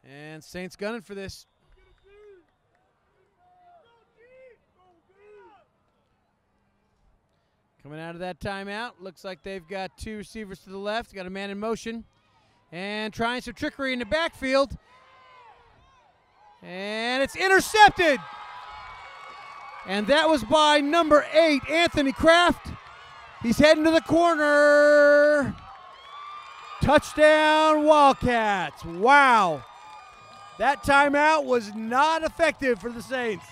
And Saints gunning for this. Coming out of that timeout, looks like they've got 2 receivers to the left. Got a man in motion. And trying some trickery in the backfield. And it's intercepted. And that was by number 8, Anthony Kraft. He's heading to the corner. Touchdown, Wildcats. Wow. That timeout was not effective for the Saints.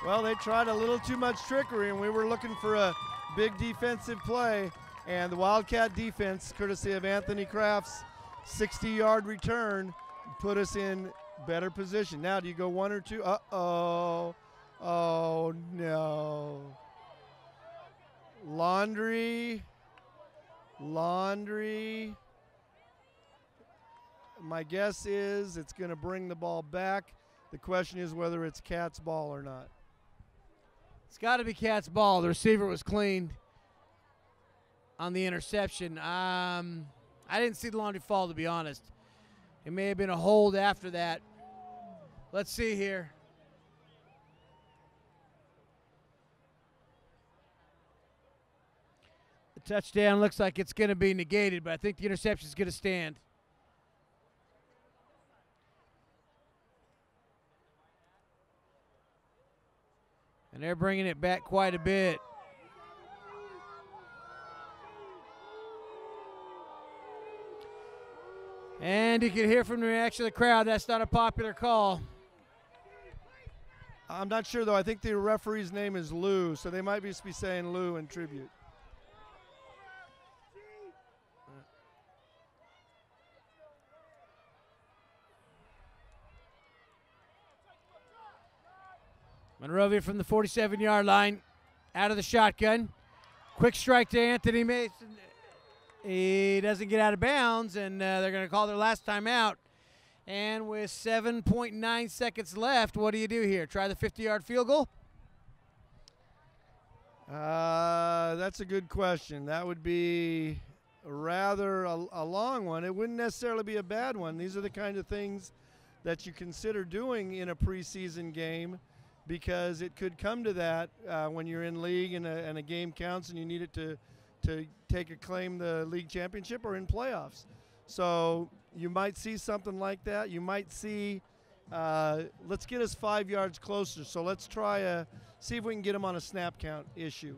Well, they tried a little too much trickery, and we were looking for a big defensive play. And the Wildcat defense, courtesy of Anthony Kraft's 60-yard return, put us in better position. Now, do you go 1 or 2? Uh-oh. Oh, no. Laundry. My guess is it's going to bring the ball back. The question is whether it's Cat's ball or not. It's got to be Cat's ball. The receiver was clean on the interception. I didn't see the Laundry fall, to be honest. It may have been a hold after that. Let's see here. The touchdown looks like it's going to be negated, but I think the interception is going to stand. And they're bringing it back quite a bit. And you can hear from the reaction of the crowd, that's not a popular call. I'm not sure, though. I think the referee's name is Lou, so they might just be saying Lou in tribute. Monrovia from the 47-yard line, out of the shotgun. Quick strike to Anthony Mason. He doesn't get out of bounds, and they're going to call their last timeout. And with 7.9 seconds left, what do you do here? Try the 50-yard field goal? That's a good question. That would be rather a long one. It wouldn't necessarily be a bad one. These are the kind of things that you consider doing in a preseason game, because it could come to that when you're in league and a game counts and you need it to claim the league championship or in playoffs. So you might see something like that. You might see, let's get us 5 yards closer. So let's try see if we can get them on a snap count issue.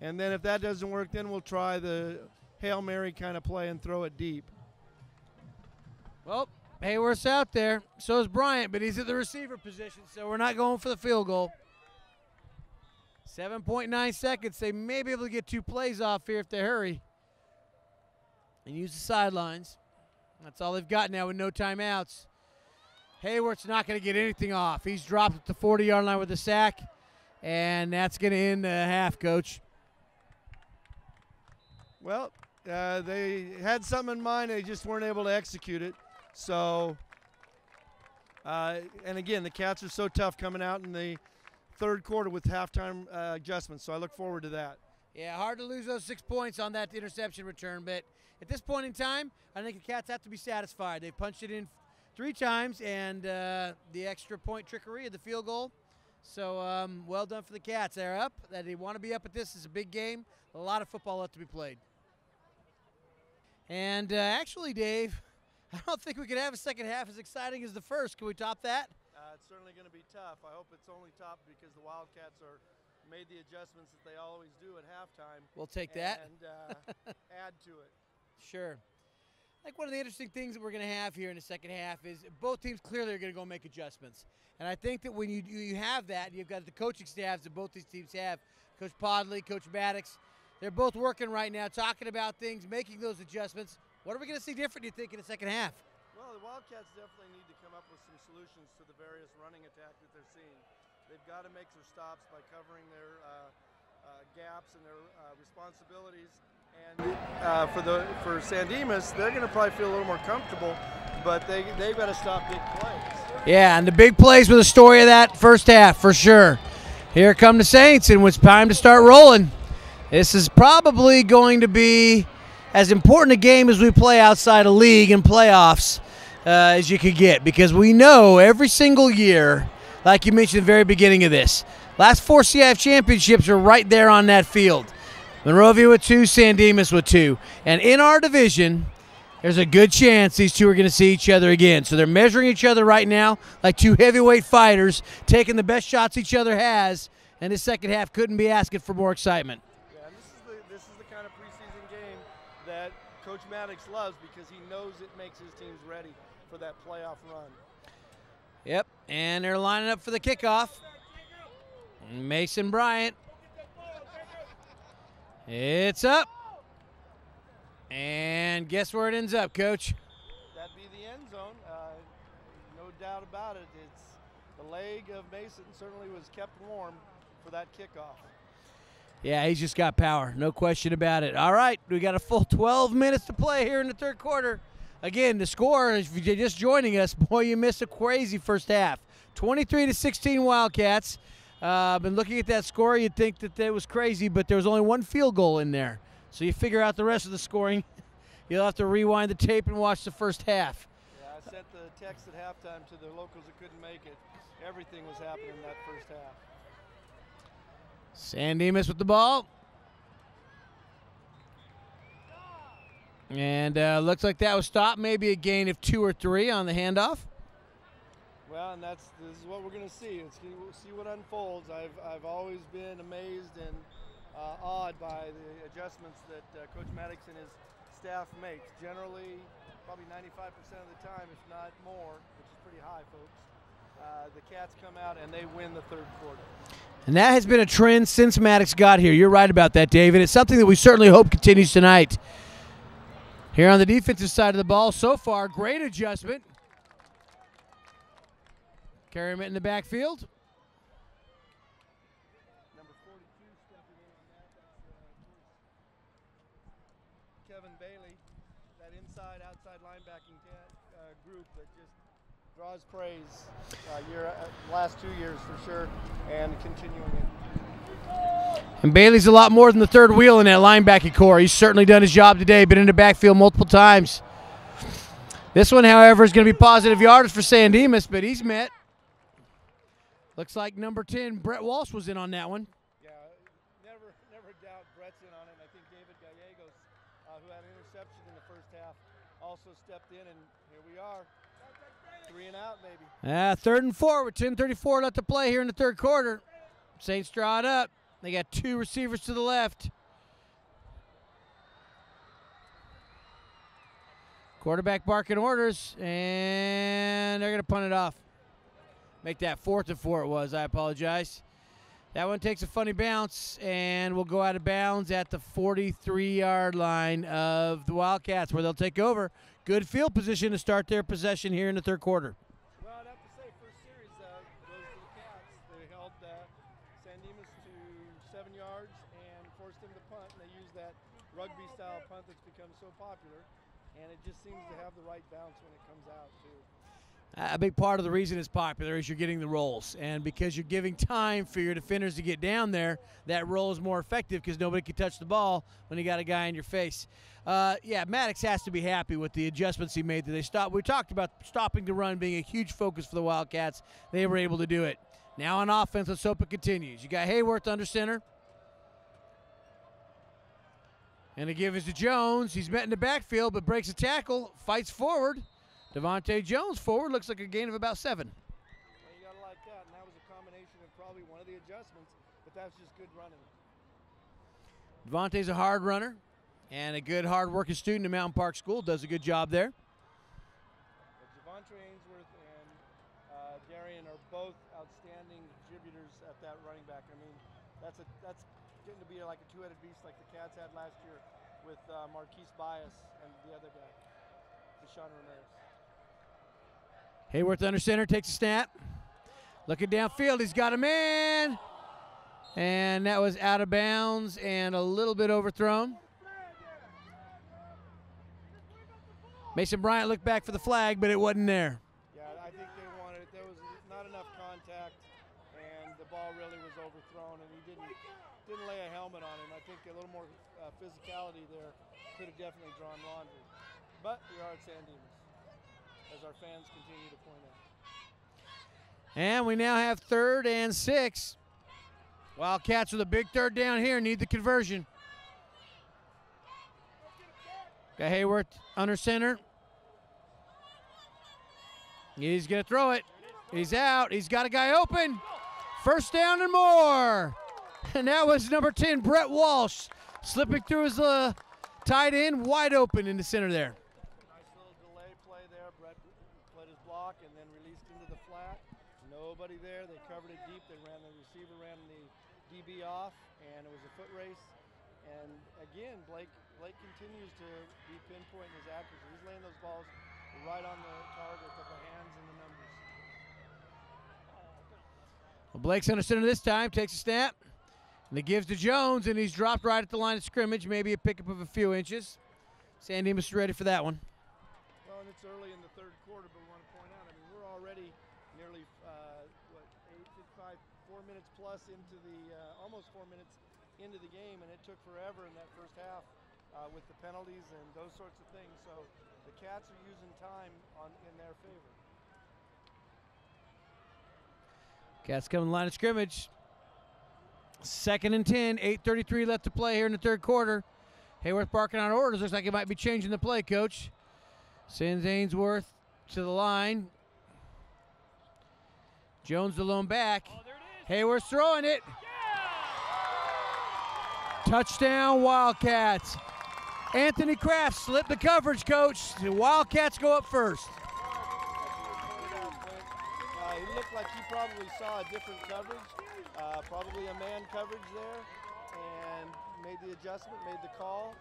And then if that doesn't work, then we'll try the Hail Mary kind of play and throw it deep. Well, Hayworth's out there. So is Bryant, but he's at the receiver position, so we're not going for the field goal. 7.9 seconds. They may be able to get 2 plays off here if they hurry and use the sidelines. That's all they've got now with no timeouts. Hayworth's not going to get anything off. He's dropped at the 40-yard line with a sack, and that's going to end the half, Coach. Well, they had something in mind. They just weren't able to execute it. So, and again, the Cats are so tough coming out in the third quarter with halftime adjustments, so I look forward to that. Yeah, hard to lose those 6 points on that interception return, but at this point in time, I think the Cats have to be satisfied. They've punched it in 3 times, and the extra point trickery of the field goal. So well done for the Cats. They're up. They want to be up at this. It's a big game. A lot of football left to be played. And actually, Dave, I don't think we could have a second half as exciting as the first. Can we top that? It's certainly going to be tough. I hope it's only topped because the Wildcats are made the adjustments that they always do at halftime. We'll take that. And add to it. Sure. like one of the interesting things that we're going to have here in the second half is both teams clearly are going to go make adjustments. And I think that when you have that, you've got the coaching staffs that both these teams have, Coach Podley, Coach Maddox, they're both working right now, talking about things, making those adjustments. What are we going to see different, do you think, in the second half? Well, the Wildcats definitely need to come up with some solutions to the various running attack that they're seeing. They've got to make their stops by covering their gaps and their responsibilities. And for San Dimas, they're going to probably feel a little more comfortable, but they've got to stop big plays. Yeah, and the big plays were the story of that first half, for sure. Here come the Saints, and it's time to start rolling. This is probably going to be as important a game as we play outside of league and playoffs as you could get, because we know every single year, like you mentioned at the very beginning of this, last 4 CIF championships are right there on that field. Monrovia with 2, San Dimas with 2. And in our division, there's a good chance these two are going to see each other again. So they're measuring each other right now like 2 heavyweight fighters, taking the best shots each other has, and this second half couldn't be asking for more excitement. Yeah, and this is the kind of preseason game that Coach Maddox loves, because he knows it makes his teams ready for that playoff run. Yep, and they're lining up for the kickoff. Mason Bryant. It's up. And guess where it ends up, Coach? That'd be the end zone. No doubt about it. It's the leg of Mason certainly was kept warm for that kickoff. Yeah, he's just got power. No question about it. All right, we got a full 12 minutes to play here in the third quarter. Again, the score, if you're just joining us, boy, you missed a crazy first half. 23-16 Wildcats. Been looking at that score, you'd think that was crazy, but there was only 1 field goal in there. So you figure out the rest of the scoring. You'll have to rewind the tape and watch the first half. Yeah, I sent the text at halftime to the locals that couldn't make it. Everything was happening in that first half. San Dimas with the ball. And looks like that was stopped. Maybe a gain of 2 or 3 on the handoff. Well, and this is what we're going to see. We'll see what unfolds. I've always been amazed and awed by the adjustments that Coach Maddox and his staff make. Generally, probably 95% of the time, if not more, which is pretty high, folks, the Cats come out and they win the third quarter. And that has been a trend since Maddox got here. You're right about that, David. It's something that we certainly hope continues tonight. Here on the defensive side of the ball, so far, great adjustment. Carry him in the backfield. Number 42 stepping in on that. That's Kevin Bailey, that inside-outside linebacking group that just draws praise last 2 years for sure, and continuing it. And Bailey's a lot more than the third wheel in that linebacking core. He's certainly done his job today, been in the backfield multiple times. This one, however, is going to be positive yardage for San Dimas, but he's met. Looks like number 10, Brett Walsh, was in on that one. Yeah, never doubt Brett's in on it. And I think David Gallegos, who had an interception in the first half, also stepped in, and here we are. 3 and out, maybe. 3rd and 4 with 10:34 left to play here in the third quarter. Saints draw it up. They got 2 receivers to the left. Quarterback barking orders, and they're going to punt it off. Make that 4th and 4 it was. I apologize. That one takes a funny bounce, and will go out of bounds at the 43-yard line of the Wildcats, where they'll take over. Good field position to start their possession here in the third quarter. Well, I'd have to say, first series goes to the Cats. They held San Dimas to 7 yards and forced them to punt, and they used that rugby-style punt that's become so popular, and it just seems to have the right bounce when it comes out, too. A big part of the reason it's popular is you're getting the rolls. And because you're giving time for your defenders to get down there, that roll is more effective because nobody can touch the ball when you got a guy in your face. Yeah, Maddox has to be happy with the adjustments he made. We talked about stopping the run being a huge focus for the Wildcats. They were able to do it. Now on offense, let's hope it continues. You got Hayworth under center. And the give is to Jones. He's met in the backfield but breaks a tackle, fights forward. Devontae Jones forward, looks like a gain of about 7. Well, you got to like that, and that was a combination of probably one of the adjustments, but that's just good running. Devontae's a hard runner. And a good, hard-working student at Mountain Park School does a good job there. Javontre Ainsworth and Darian are both outstanding contributors at that running back. I mean, that's getting to be like a two-headed beast like the Cats had last year with Marquise Bias and the other guy, Deshaun Ramirez. Hayworth under center, takes a snap. Looking downfield, he's got a man. And that was out of bounds and a little bit overthrown. Mason Bryant looked back for the flag, but it wasn't there. Yeah, I think they wanted it. There was not enough contact, and the ball really was overthrown, and he didn't lay a helmet on him. I think a little more physicality there could have definitely drawn laundry. But we are at San Dimas, as our fans continue to point out. And we now have 3rd and 6. Wildcats with a big 3rd down here, need the conversion. Got Hayworth under center. He's going to throw it. He's out. He's got a guy open. 1st down and more. And that was number 10, Brett Walsh, slipping through his tight end, wide open in the center there. Nice little delay play there. Brett played his block and then released into the flat. Nobody there. They covered it deep. The receiver ran the DB off, and it was a foot race. And again, Blake continues to be pinpointing his accuracy. He's laying those balls right on the target with the hands and the numbers. Well, Blake's under center this time, takes a snap, and it gives to Jones, and he's dropped right at the line of scrimmage, maybe a pickup of a few inches. San Dimas is ready for that one. Well, and it's early in the 3rd quarter, but we want to point out, I mean, we're already nearly, 4 minutes plus into the, almost 4 minutes into the game, and it took forever in that first half with the penalties and those sorts of things. So the Cats are using time in their favor. Cats coming to the line of scrimmage. 2nd and 10, 8:33 left to play here in the 3rd quarter. Hayworth barking out orders. Looks like he might be changing the play, Coach. Sends Ainsworth to the line. Jones the lone back. Hayworth's throwing it. Touchdown, Wildcats. Anthony Kraft slipped the coverage, Coach. The Wildcats go up first. He looked like he probably saw a different coverage, probably a man coverage there, and made the adjustment, made the call,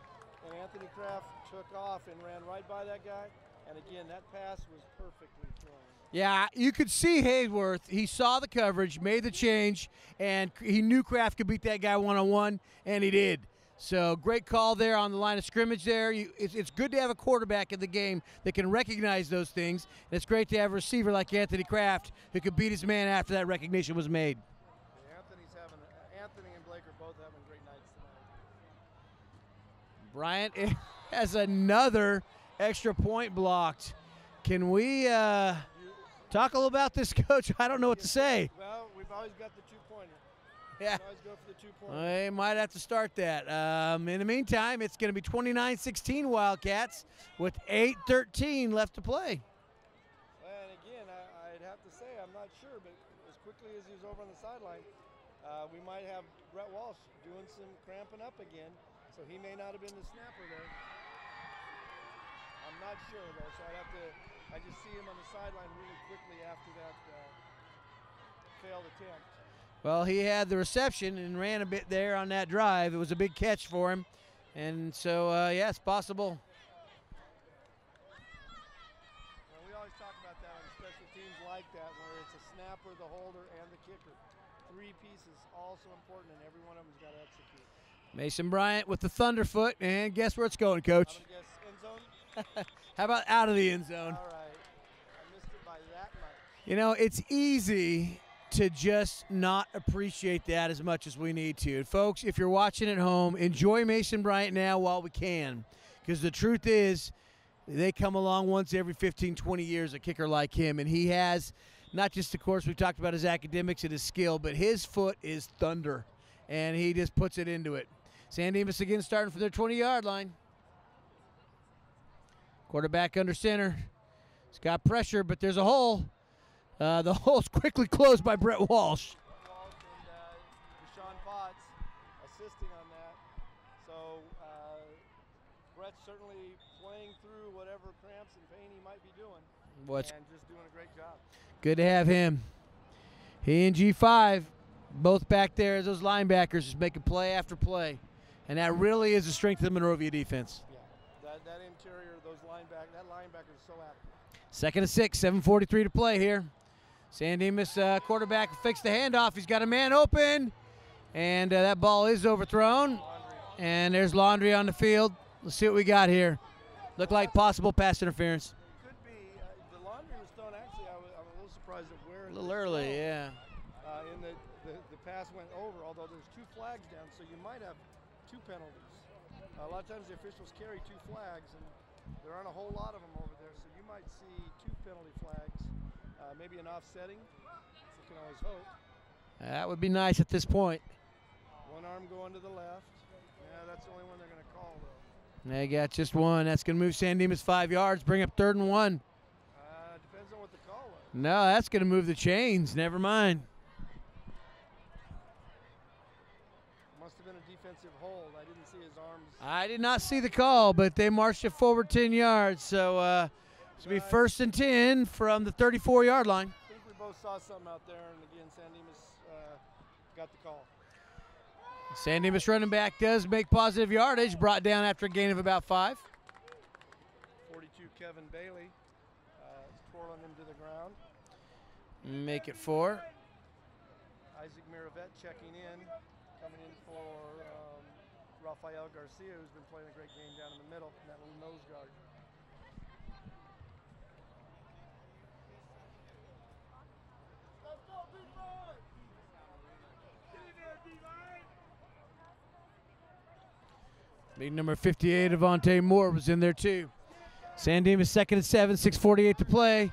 and Anthony Kraft took off and ran right by that guy. And again, that pass was perfectly thrown. Yeah, you could see Hayworth. He saw the coverage, made the change, and he knew Kraft could beat that guy one-on-one, and he did. So great call there on the line of scrimmage there. It's good to have a quarterback in the game that can recognize those things. And it's great to have a receiver like Anthony Kraft who could beat his man after that recognition was made. Anthony and Blake are both having great nights tonight. Bryant has another extra point blocked. Can we talk a little about this, Coach? I don't know what to say. Well, we've always got the two-pointer. Yeah. We always go for the two-pointer. They might have to start that. In the meantime, it's going to be 29-16 Wildcats with 8:13 left to play. And again, I'd have to say, I'm not sure, but as quickly as he was over on the sideline, we might have Brett Walsh doing some cramping up again, so he may not have been the snapper there. I'm not sure, though, so I just see him on the sideline really quickly after that failed attempt. Well, he had the reception and ran a bit there on that drive. It was a big catch for him. And so, yeah, it's possible. Well, we always talk about that on special teams like that, where it's a snapper, the holder, and the kicker. 3 pieces, all so important, and every one of them's got to execute. Mason Bryant with the Thunderfoot, and guess where it's going, Coach? I'm going to guess end zone. How about out of the end zone? All right. I missed it by that much. You know, it's easy to just not appreciate that as much as we need to. And folks, if you're watching at home, enjoy Mason Bryant now while we can, because the truth is they come along once every 15, 20 years, a kicker like him, and he has not just, of course, we've talked about his academics and his skill, but his foot is thunder, and he just puts it into it. San Dimas again starting from their 20-yard line. Quarterback under center. He's got pressure, but there's a hole. The hole's quickly closed by Brett Walsh. Walsh and Deshaun Potts assisting on that. So whatever cramps and pain he might be doing. And just doing a great job. Good to have him. He and G5 both back there as those linebackers just making play after play. And that really is the strength of the Monrovia defense. Yeah, that interior, that linebacker is so active. 2nd and 6, 7:43 to play here. San Dimas quarterback fakes the handoff. He's got a man open, and that ball is overthrown. And there's Laundry on the field. Let's see what we got here. Look like possible pass interference. Could be. The Laundry was thrown. Actually, I'm a little surprised at where. A little early, yeah. In the pass went over, although there's 2 flags down, so you might have 2 penalties. A lot of times the officials carry 2 flags, and there aren't a whole lot of them over there, so you might see 2 penalty flags, maybe an offsetting. You can always hope. That would be nice at this point. One arm going to the left. Yeah, that's the only one they're going to call, though. They got just one. That's going to move San Dimas 5 yards, bring up 3rd and 1. Depends on what the call was. No, that's going to move the chains. Never mind. Must have been a defensive hold. I didn't see his arms. I did not see the call, but they marched it forward 10 yards. So it's going to be 1st and 10 from the 34-yard line. I think we both saw something out there, and again, San Dimas got the call. San Dimas running back does make positive yardage, brought down after a gain of about 5. 42, Kevin Bailey, twirling him to the ground. Make it 4. Isaac Miravet checking in, coming in for Rafael Garcia, who's been playing a great game down in the middle, in that little nose guard. Big number 58, Avante Moore, was in there too. San Dimas 2nd and 7, 6:48 to play.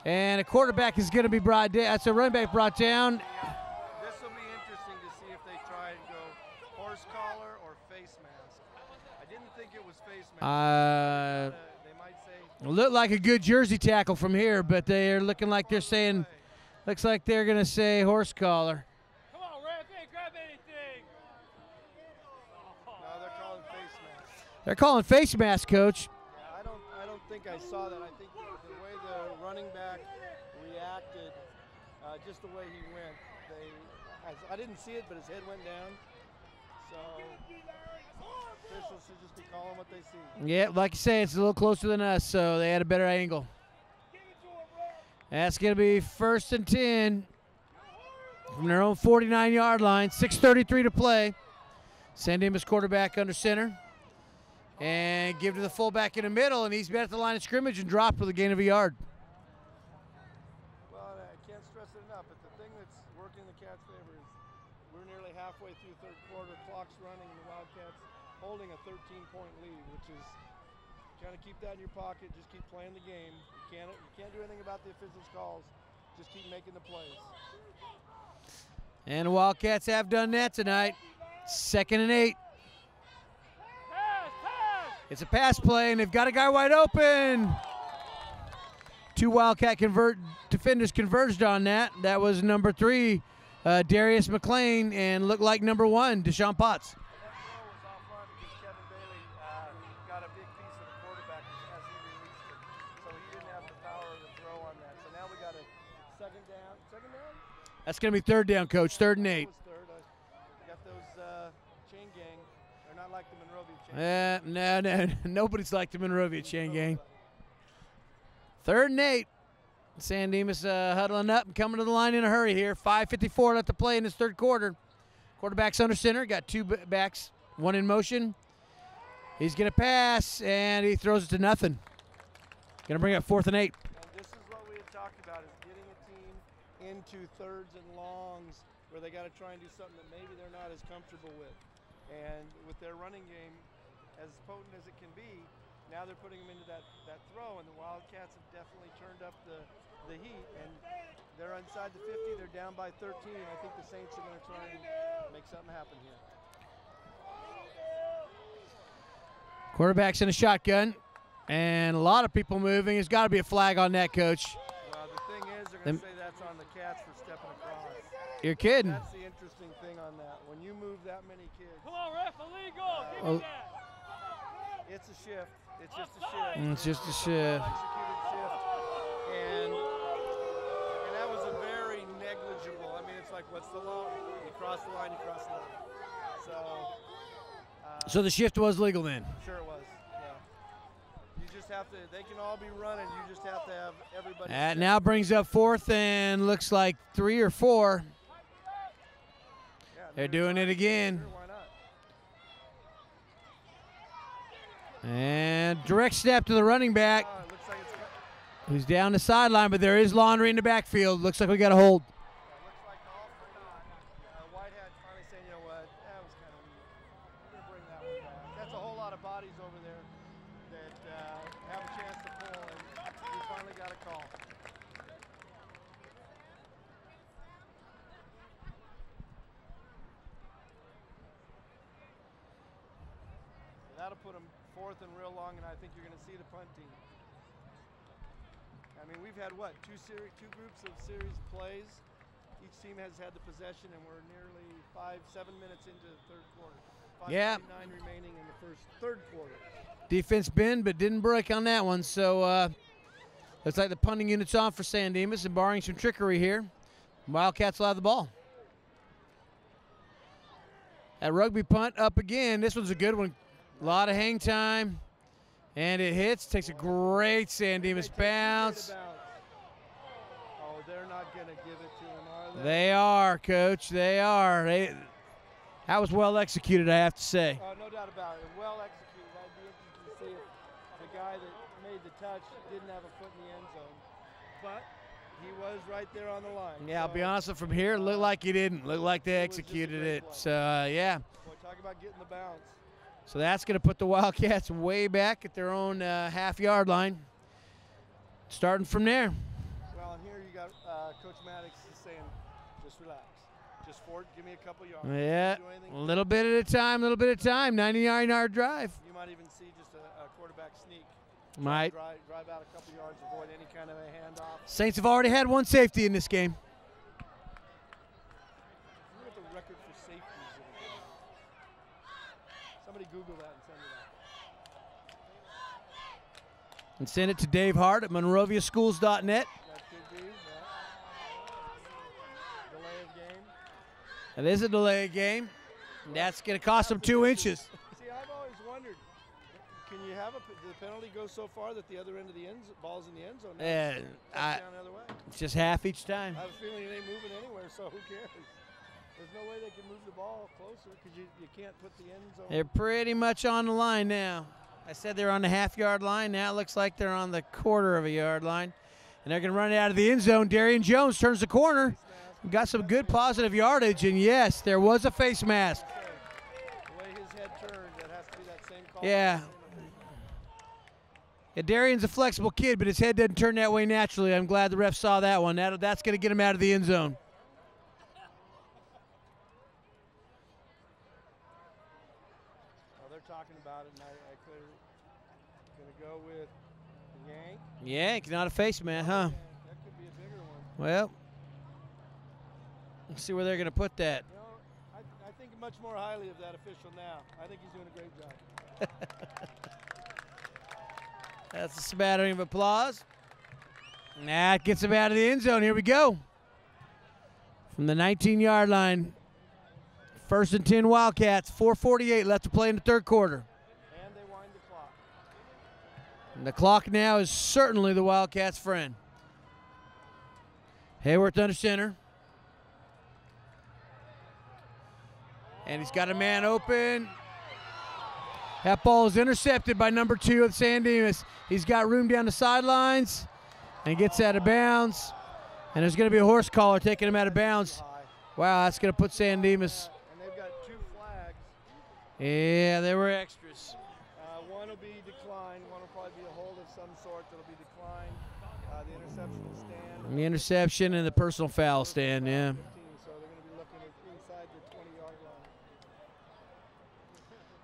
And a quarterback is going to be brought down. That's a running back brought down. This will be interesting to see if they try and go horse collar or face mask. I didn't think it was face mask. They might say. Look like a good jersey tackle from here, but they're looking like they're saying, looks like they're going to say horse collar. Come on, ref, ain't grab anything. No, they're calling face mask. They're calling face mask, Coach. Yeah, I don't think I saw that. I think the way the running back reacted, just the way he went, I didn't see it, but his head went down. So officials should just be calling what they see. Yeah, like you say, it's a little closer than us, so they had a better angle. That's going to be 1st and 10 from their own 49-yard line. 6:33 to play. San Dimas quarterback under center. And give to the fullback in the middle, and he's been at the line of scrimmage and dropped with a gain of a yard. Well, I can't stress it enough, but the thing that's working in the Cats' favor is we're nearly halfway through 3rd quarter, clock's running, and the Wildcats holding a 13-point lead, which is trying to keep that in your pocket, just keep playing the game. You can't do anything about the officials' calls, just keep making the plays. And the Wildcats have done that tonight. 2nd and 8. It's a pass play, and they've got a guy wide open. 2 Wildcat defenders converged on that. That was number 3, Darius McLean, and looked like number 1, Deshaun Potts. And that throw was off run because Kevin Bailey got a big piece of the quarterback as he released it. So he didn't have the power of the throw on that. So now we got a 2nd down. 2nd down? That's going to be 3rd down, Coach. 3rd and 8. That was 3rd. Got those chain gang. They're not like the Monrovia chain gang. No. Nobody's like the Monrovia chain gang. 3rd and 8. San Dimas huddling up and coming to the line in a hurry here. 5:54 left to play in this 3rd quarter. Quarterback's under center. Got 2 backs, 1 in motion. He's going to pass, and he throws it to nothing. Going to bring up 4th and 8. And this is what we had talked about, is getting a team into 3rds and longs where they got to try and do something that maybe they're not as comfortable with. And with their running game, as potent as it can be, now they're putting them into that throw, and the Wildcats have definitely turned up the heat, and they're inside the 50. They're down by 13. I think the Saints are going to try and make something happen here. Quarterback's in a shotgun, and a lot of people moving. There's got to be a flag on that, Coach. Well, the thing is, they're going to say that's on the Cats for stepping across. You're kidding. That's the interesting thing on that. When you move that many kids. Come on, ref, illegal. Give me that. It's a shift. It's just a shift. It's just a shift. Executed shift. And that was a very negligible. I mean, it's like, what's the law? You cross the line, you cross the line. So the shift was legal then? Sure it was, yeah. You just have to, they can all be running. You just have to have everybody. That now brings up 4th and looks like 3 or 4. Yeah, They're doing it again. Sure, why not? And direct snap to the running back, It looks like it's who's down the sideline, but there is laundry in the backfield. Looks like we got a hold. looks like all for naught. Whitehead finally saying, you know what, that was kind of weak. We're going to bring that one back. That's a whole lot of bodies over there that have a chance to pull, and we finally got a call. That'll put them 4th and real long, and I think you're going to see the punt team. I mean, we've had what, two groups of series of plays. Each team has had the possession, and we're nearly 7 minutes into the third quarter. 5:39 remaining in the third quarter. Defense bend, but didn't break on that one. So looks like the punting unit's on for San Dimas, and barring some trickery here, Wildcats will have the ball. That rugby punt up again. This one's a good one. A lot of hang time. And it hits, takes a great San Dimas bounce. Oh, they're not going to give it to him, are they? They are, Coach. They are. That was well executed, I have to say. Oh, no doubt about it. Well executed. I'd be interested to see if the guy that made the touch didn't have a foot in the end zone. But he was right there on the line. Yeah, I'll be honest, from here, it looked like he didn't. Looked like they executed it. So, yeah. Boy, talk about getting the bounce. So that's going to put the Wildcats way back at their own half-yard line. Starting from there. Well, and here you got Coach Maddox is saying, just relax. Just give me a couple yards. Yeah, a little bit at a time, 99-yard drive. You might even see just a quarterback sneak. Might. Drive out a couple yards, avoid any kind of a handoff. Saints have already had one safety in this game. Look at the record for safeties. Somebody Google that and send me that. And send it to Dave Hart at MonroviaSchools.net. That could be, yeah. Delay of game. That is a delay of game. And that's going to cost them 2 inches. See, I've always wondered, can you have the penalty go so far that the other end of the ball's in the end zone? Yeah, down the other way. It's just half each time. I have a feeling it ain't moving anywhere, so who cares? There's no way they can move the ball closer because you can't put the end zone. They're pretty much on the line now. I said they're on the half-yard line. Now it looks like they're on the quarter of a yard line. And they're going to run it out of the end zone. Darian Jones turns the corner. Got some good positive yardage. And, yes, there was a face mask. The way his head turned, that has to be that same call. Yeah. Yeah, Darian's a flexible kid, but his head doesn't turn that way naturally. I'm glad the ref saw that one. That's going to get him out of the end zone. Talking about it, and I clearly going to go with Yank. Yank, not a face man, huh? That could be a bigger one. Well, let's see where they're going to put that. You know, I think much more highly of that official now. I think he's doing a great job. That's a smattering of applause. And that gets him out of the end zone. Here we go. From the 19-yard line. 1st and 10 Wildcats, 4:48 left to play in the third quarter. And they wind the clock. And the clock now is certainly the Wildcats' friend. Hayworth under center. And he's got a man open. That ball is intercepted by number 2 of San Dimas. He's got room down the sidelines and gets out of bounds. And there's going to be a horse collar taking him out of bounds. Wow, that's going to put San Dimas. Yeah, there were extras. One will be declined. One will probably be a hold of some sort that'll be declined. The interception will stand. The interception and the personal foul stand, yeah. 15, so they're going to be looking inside the 20-yard line.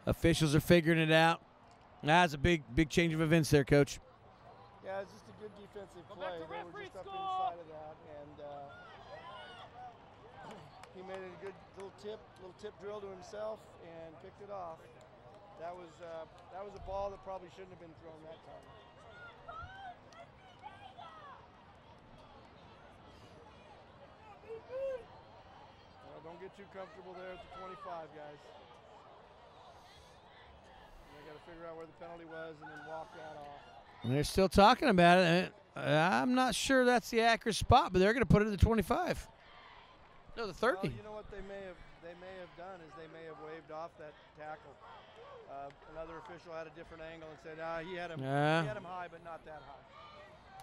Officials are figuring it out. That's a big change of events there, Coach. Yeah, it's just a good defensive play. They were just up inside of that, and he made a good little tip drill to himself and picked it off. That was a ball that probably shouldn't have been thrown that time. Well, don't get too comfortable there at the 25, guys. They got to figure out where the penalty was and then walk that off. And they're still talking about it. I'm not sure that's the accurate spot, but they're going to put it at the 25. No, the 30. Well, you know what they may have done is they may have waved off that tackle. Another official had a different angle and said, he had him high, but not that high.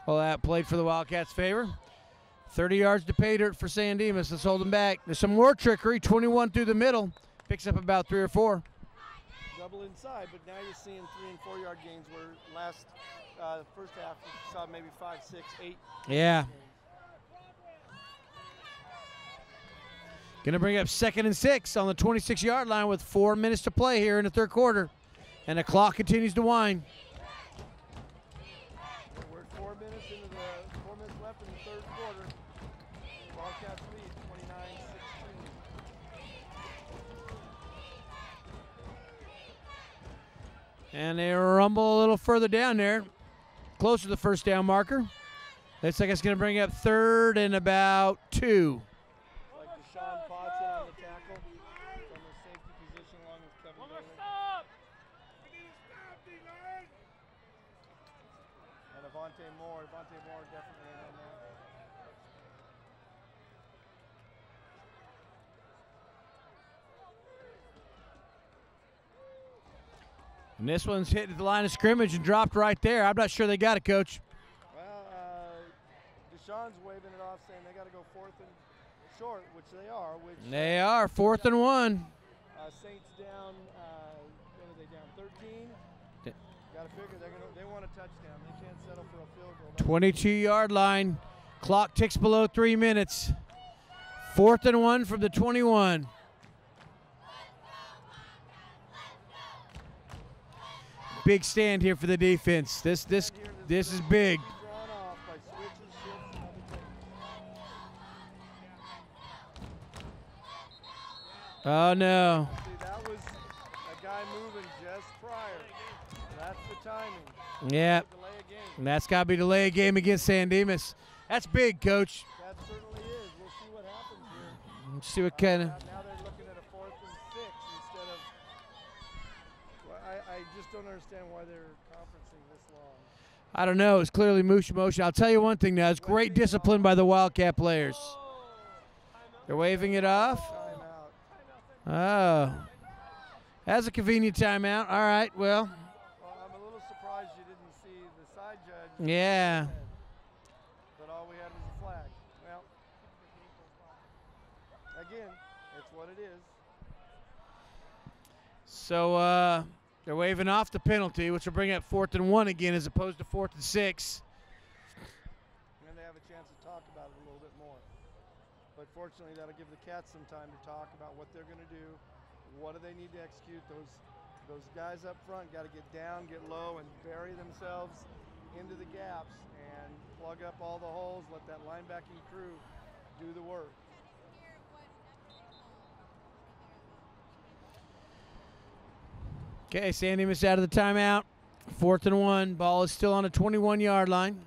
Well, that played for the Wildcats' favor. 30 yards to pay dirt for San Dimas. Let's hold them back. There's some more trickery. 21 through the middle. Picks up about 3 or 4. Double inside, but now you're seeing 3 and 4 yard gains where first half you saw maybe 5, 6, 8. Yeah. Going to bring up 2nd and 6 on the 26-yard line with 4 minutes to play here in the third quarter. And the clock continues to wind. We're at 4 minutes left in the third quarter. Wildcats lead 29-16. And they rumble a little further down there, closer to the first down marker. Looks like it's going to bring up 3rd and about 2. Devontae Moore definitely in on that. And this one's hit at the line of scrimmage and dropped right there. I'm not sure they got it, Coach. Well, Deshaun's waving it off, saying they got to go 4th and short, which they are. They are 4th and 1. Saints down. What are they down? 13. Got to figure they want a touchdown. They can't settle for a field goal. 22-yard line. Clock ticks below 3 minutes. 4th and 1 from the 21. Big stand here for the defense. This is big. Oh no. See, that was a guy moving just prior. That's the timing. Yeah. Delay a game. And that's got to be delay a game against San Dimas. That's big, Coach. That certainly is. We'll see what happens here. Let's see what kind of. Now they're looking at a 4th and 6 instead of. Well, I just don't understand why they're conferencing this long. I don't know. It's clearly motion. I'll tell you one thing now. It's great discipline by the Wildcat players. They're waving it off. Oh. That's a convenient timeout. All right, well. I'm a little surprised you didn't see the side judge. Yeah. But all we had was a flag. Well, again, it's what it is. So they're waving off the penalty, which will bring up 4th and 1 again as opposed to 4th and 6. And they have a chance to talk about it a little bit more. But fortunately, that'll give the Cats some time to talk about what they're going to do. What do they need to execute? Those guys up front got to get down, get low, and bury themselves into the gaps and plug up all the holes. Let that linebacking crew do the work. Okay, San Dimas out of the timeout. 4th and 1. Ball is still on a 21-yard line.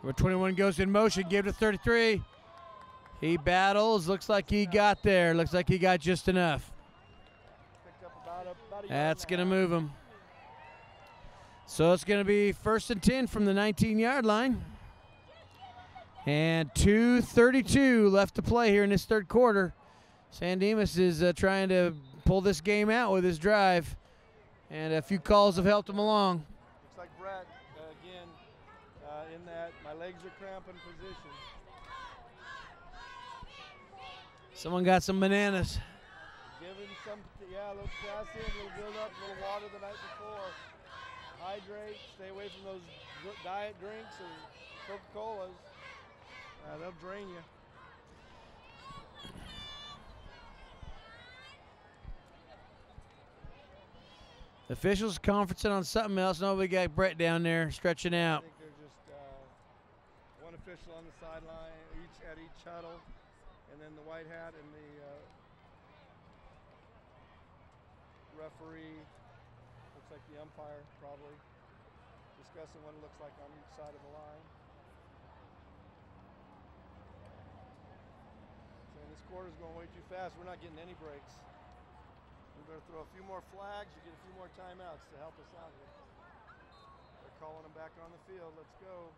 Number 21 goes in motion, give to 33. He battles, looks like he got there. Looks like he got just enough. Picked up about a That's going to move him. So it's going to be 1st and 10 from the 19-yard line. And 2:32 left to play here in this third quarter. San Dimas is trying to pull this game out with his drive. And a few calls have helped him along. Looks like Brett, again, in that my legs are cramping position. Someone got some bananas. Give him some, a little potassium, a little build up, a little water the night before. Hydrate, stay away from those diet drinks or Coca-Colas. They'll drain you. The officials conferencing on something else. No, we got Brett down there stretching I out. think they're just, one official on the sideline at each huddle, and then the white hat and the referee, looks like the umpire probably, discussing what it looks like on each side of the line. So this quarter's going way too fast. We're not getting any breaks. We better throw a few more flags or get a few more timeouts to help us out here. They're calling them back on the field. Let's go.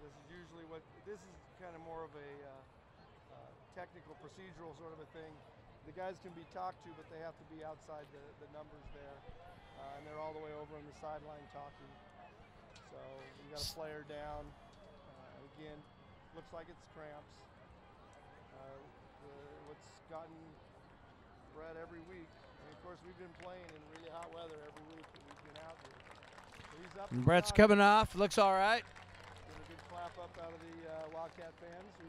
This is usually this is kind of more of a technical, procedural sort of a thing. The guys can be talked to, but they have to be outside the numbers there. And they're all the way over on the sideline talking. So we got a player down. Again, looks like it's cramps. What's gotten Brett every week. And of course, we've been playing in really hot weather every week that we've been out here. So he's up. Brett's coming off. Looks all right. Get a good clap up out of the Wildcat fans who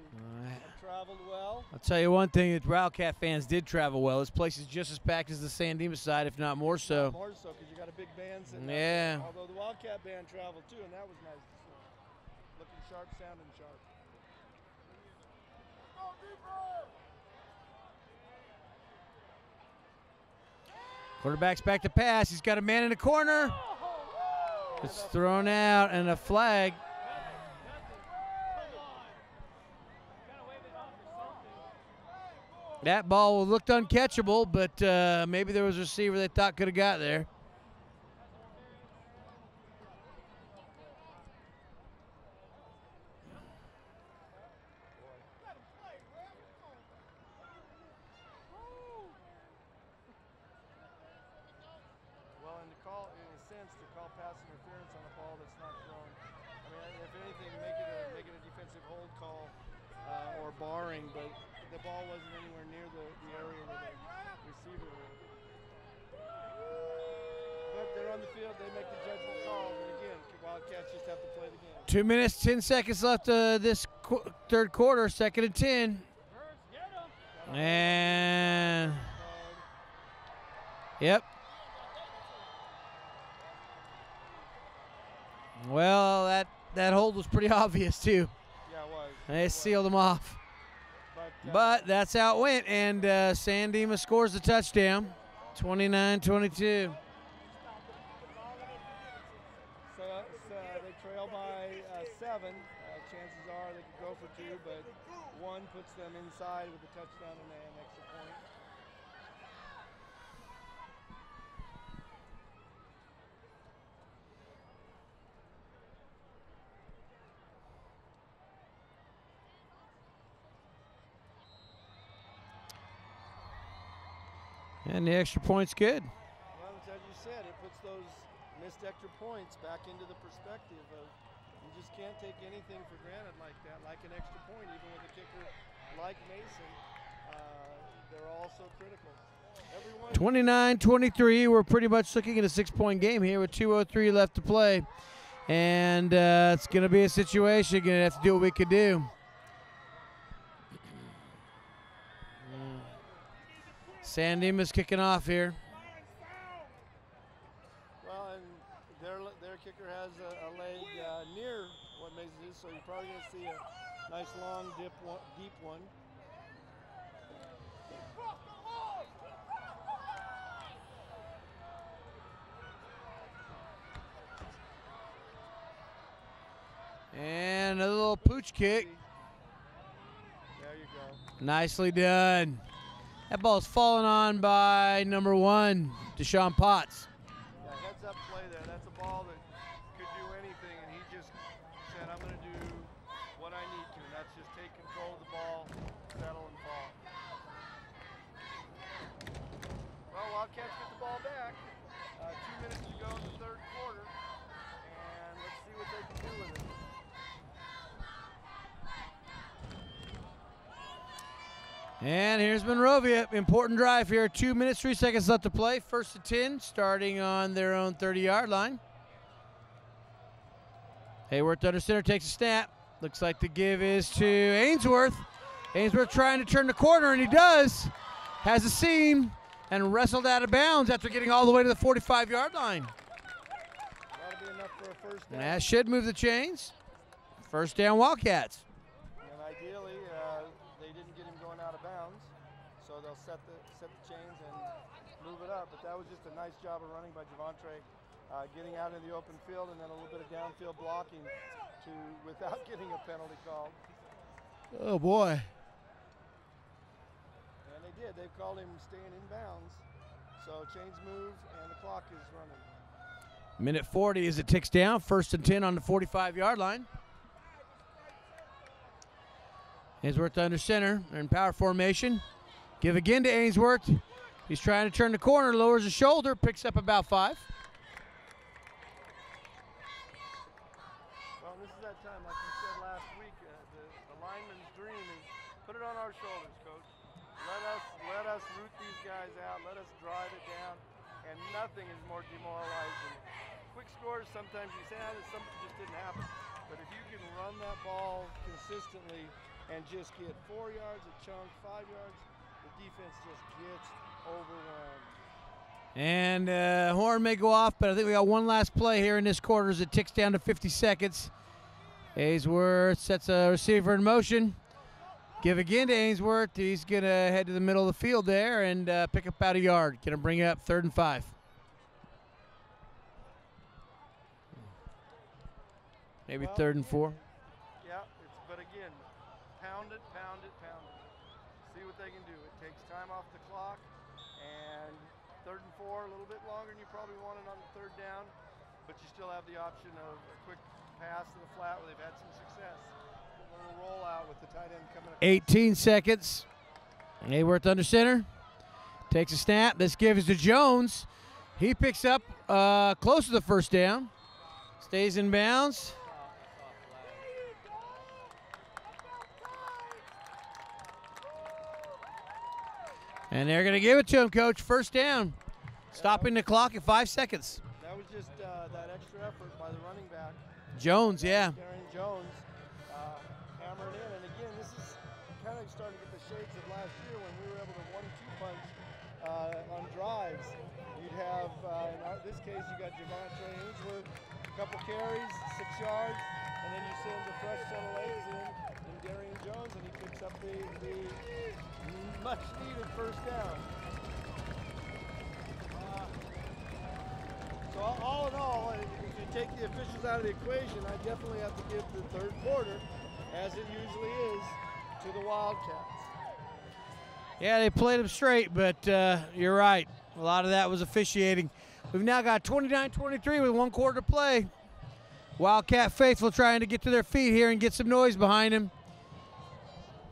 have traveled well. I'll tell you one thing, that Wildcat fans did travel well. This place is just as packed as the San Dimas side, if not more so. More so, because you got a big band sitting yeah. out there. Although the Wildcat band traveled too, and that was nice to see. Looking sharp, sounding sharp. Quarterback's back to pass. He's got a man in the corner. It's thrown out and a flag. That ball looked uncatchable, but maybe there was a receiver they thought could have got there. Well, and in a sense, to call pass interference on a ball that's not thrown. I mean, if anything, make it a defensive hold call or barring, but the ball wasn't anywhere near the area where the receiver was. But they're on the field, they make the judgment calls, and again, Wildcats just have to play the game. 2 minutes, 10 seconds left this third quarter, 2nd and 10. And, yep. Well, that hold was pretty obvious, too. Yeah, it was. They sealed them off. But that's how it went, and San Dimas scores the touchdown, 29-22. So they trail by 7. Chances are they could go for 2, but 1 puts them inside with a touchdown and an extra point. And the extra point's good. Well, as you said, it puts those missed extra points back into the perspective of you just can't take anything for granted like that, like an extra point, even with a kicker like Mason. They're all so critical. 29-23. We're pretty much looking at a 6-point game here with 2:03 left to play. And it's going to be a situation. Going to have to do what we could do. San Dimas kicking off here. Well, and their kicker has a leg near what Mason's is, so you're probably going to see a nice long deep one. And a little pooch kick. There you go. Nicely done. That ball's fallen on by number 1, Deshaun Potts. Yeah, heads up play there. That's a ball that could do anything, and he just said, I'm going to do what I need to, and that's just take control of the ball, settle, and fall. Well, Wildcats get the ball back. 2 minutes to go in the third quarter, and let's see what they can do with it. And here's Monrovia. Important drive here. 2 minutes, 3 seconds left to play. 1st and 10, starting on their own 30-yard line. Hayworth under center takes a snap. Looks like the give is to Ainsworth. Ainsworth trying to turn the corner, and he does. Has a seam and wrestled out of bounds after getting all the way to the 45-yard line. That'll be enough for a first down. And that should move the chains. First down, Wildcats. And ideally, they didn't get him going out of bounds, so they'll set the chains and move it up. But that was just a nice job of running by Javontre, getting out in the open field and then a little bit of downfield blocking without getting a penalty called. Oh, boy. And they did. They've called him staying in bounds. So chains move and the clock is running. Minute 40 as it ticks down. 1st and 10 on the 45-yard line. Ainsworth under center. They're in power formation. Give again to Ainsworth. He's trying to turn the corner, lowers his shoulder, picks up about 5. Well, this is that time, like you said last week, the lineman's dream is put it on our shoulders, Coach. Let us root these guys out. Let us drive it down. And nothing is more demoralizing. Quick scores, sometimes you say, something just didn't happen. But if you can run that ball consistently and just get 4 yards a chunk, 5 yards, the defense just gets overwhelmed. And horn may go off, but I think we got one last play here in this quarter as it ticks down to 50 seconds. Ainsworth sets a receiver in motion. Give again to Ainsworth. He's going to head to the middle of the field there and pick up about a yard. Going to bring it up 3rd and 5. Maybe Well, 3rd and 4. Yeah, but again, pound it, pound it, pound it. See what they can do. It takes time off the clock, and 3rd and 4, a little bit longer than you probably wanted on the 3rd down, but you still have the option of a quick pass to the flat where they've had some success. A little roll out with the tight end coming up. 18 seconds. Ainsworth under center. Takes a snap. This gives to Jones. He picks up close to the 1st down. Stays in bounds. And they're going to give it to him, Coach. 1st down. Stopping the clock at 5 seconds. That was just that extra effort by the running back. Jones, yeah. Darren Jones hammered in. And again, this is kind of starting to get the shades of last year when we were able to 1-2 punch on drives. You'd have, in this case, you got Javontre Ainsworth, a couple carries, 6 yards, and then you send a fresh set of legs in Darian Jones, and he picks up the much-needed 1st down. So all in all, if you take the officials out of the equation, I definitely have to give the 3rd quarter, as it usually is, to the Wildcats. Yeah, they played them straight, but you're right. A lot of that was officiating. We've now got 29-23 with 1 quarter to play. Wildcat faithful trying to get to their feet here and get some noise behind him.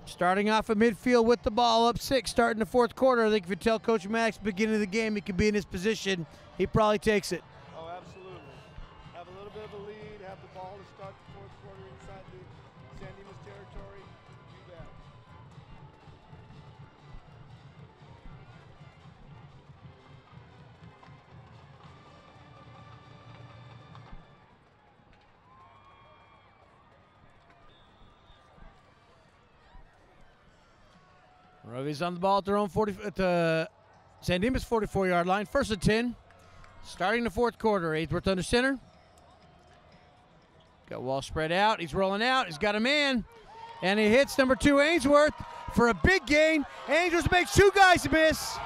Starting off at midfield with the ball, up 6, starting the 4th quarter. I think if you tell Coach Maddox beginning of the game he could be in his position, he probably takes it. Oh, absolutely. Have a little bit of a lead, have the ball to start the 4th quarter inside the San Dimas territory. You bet. Monrovia's on the ball at their own 40 at the San Dimas 44-yard line. 1st and 10. Starting the 4th quarter. Ainsworth under center. Got Wall spread out. He's rolling out. He's got a man. And he hits number 2, Ainsworth, for a big gain. Ainsworth makes 2 guys miss.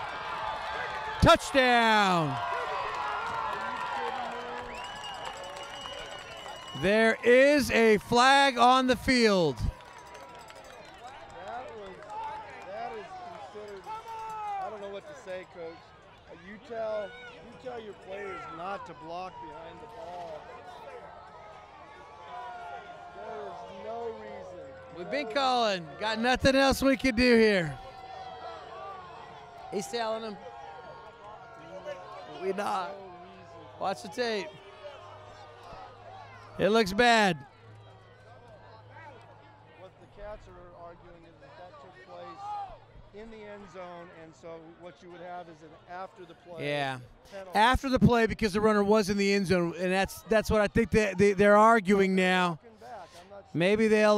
Touchdown. There is a flag on the field. That is considered, I don't know what to say, Coach. You tell your players not to block behind the ball. There is no reason. We've been calling. Got nothing else we can do here. He's telling them. We not. Watch the tape. It looks bad. What the Cats are arguing is that took place in the end zone, and so what you would have is an after the play. Yeah. Penalty. After the play because the runner was in the end zone, and that's what I think they're arguing now. Maybe they'll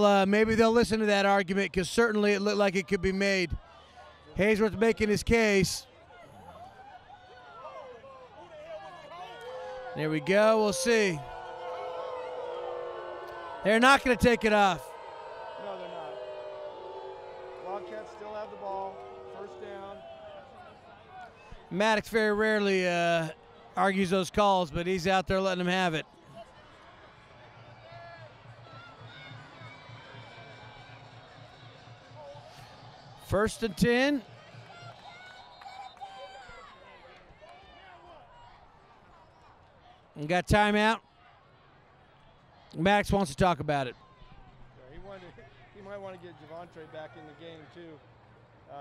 listen to that argument because certainly it looked like it could be made. Ainsworth making his case. There we go. We'll see. They're not going to take it off. No, they're not. Wildcats still have the ball. First down. Maddox very rarely argues those calls, but he's out there letting them have it. First and 10. We got timeout. Maddox wants to talk about it. Yeah, he might want to get Javontre back in the game too.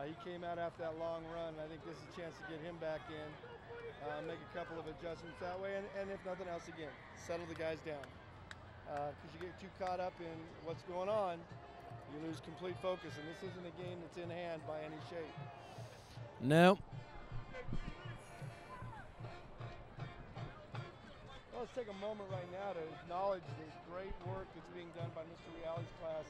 He came out after that long run. I think this is a chance to get him back in, make a couple of adjustments that way, and if nothing else, again, settle the guys down. Because you get too caught up in what's going on, you lose complete focus, and this isn't a game that's in hand by any shape. No. Well, let's take a moment right now to acknowledge the great work that's being done by Mr. Reality's class.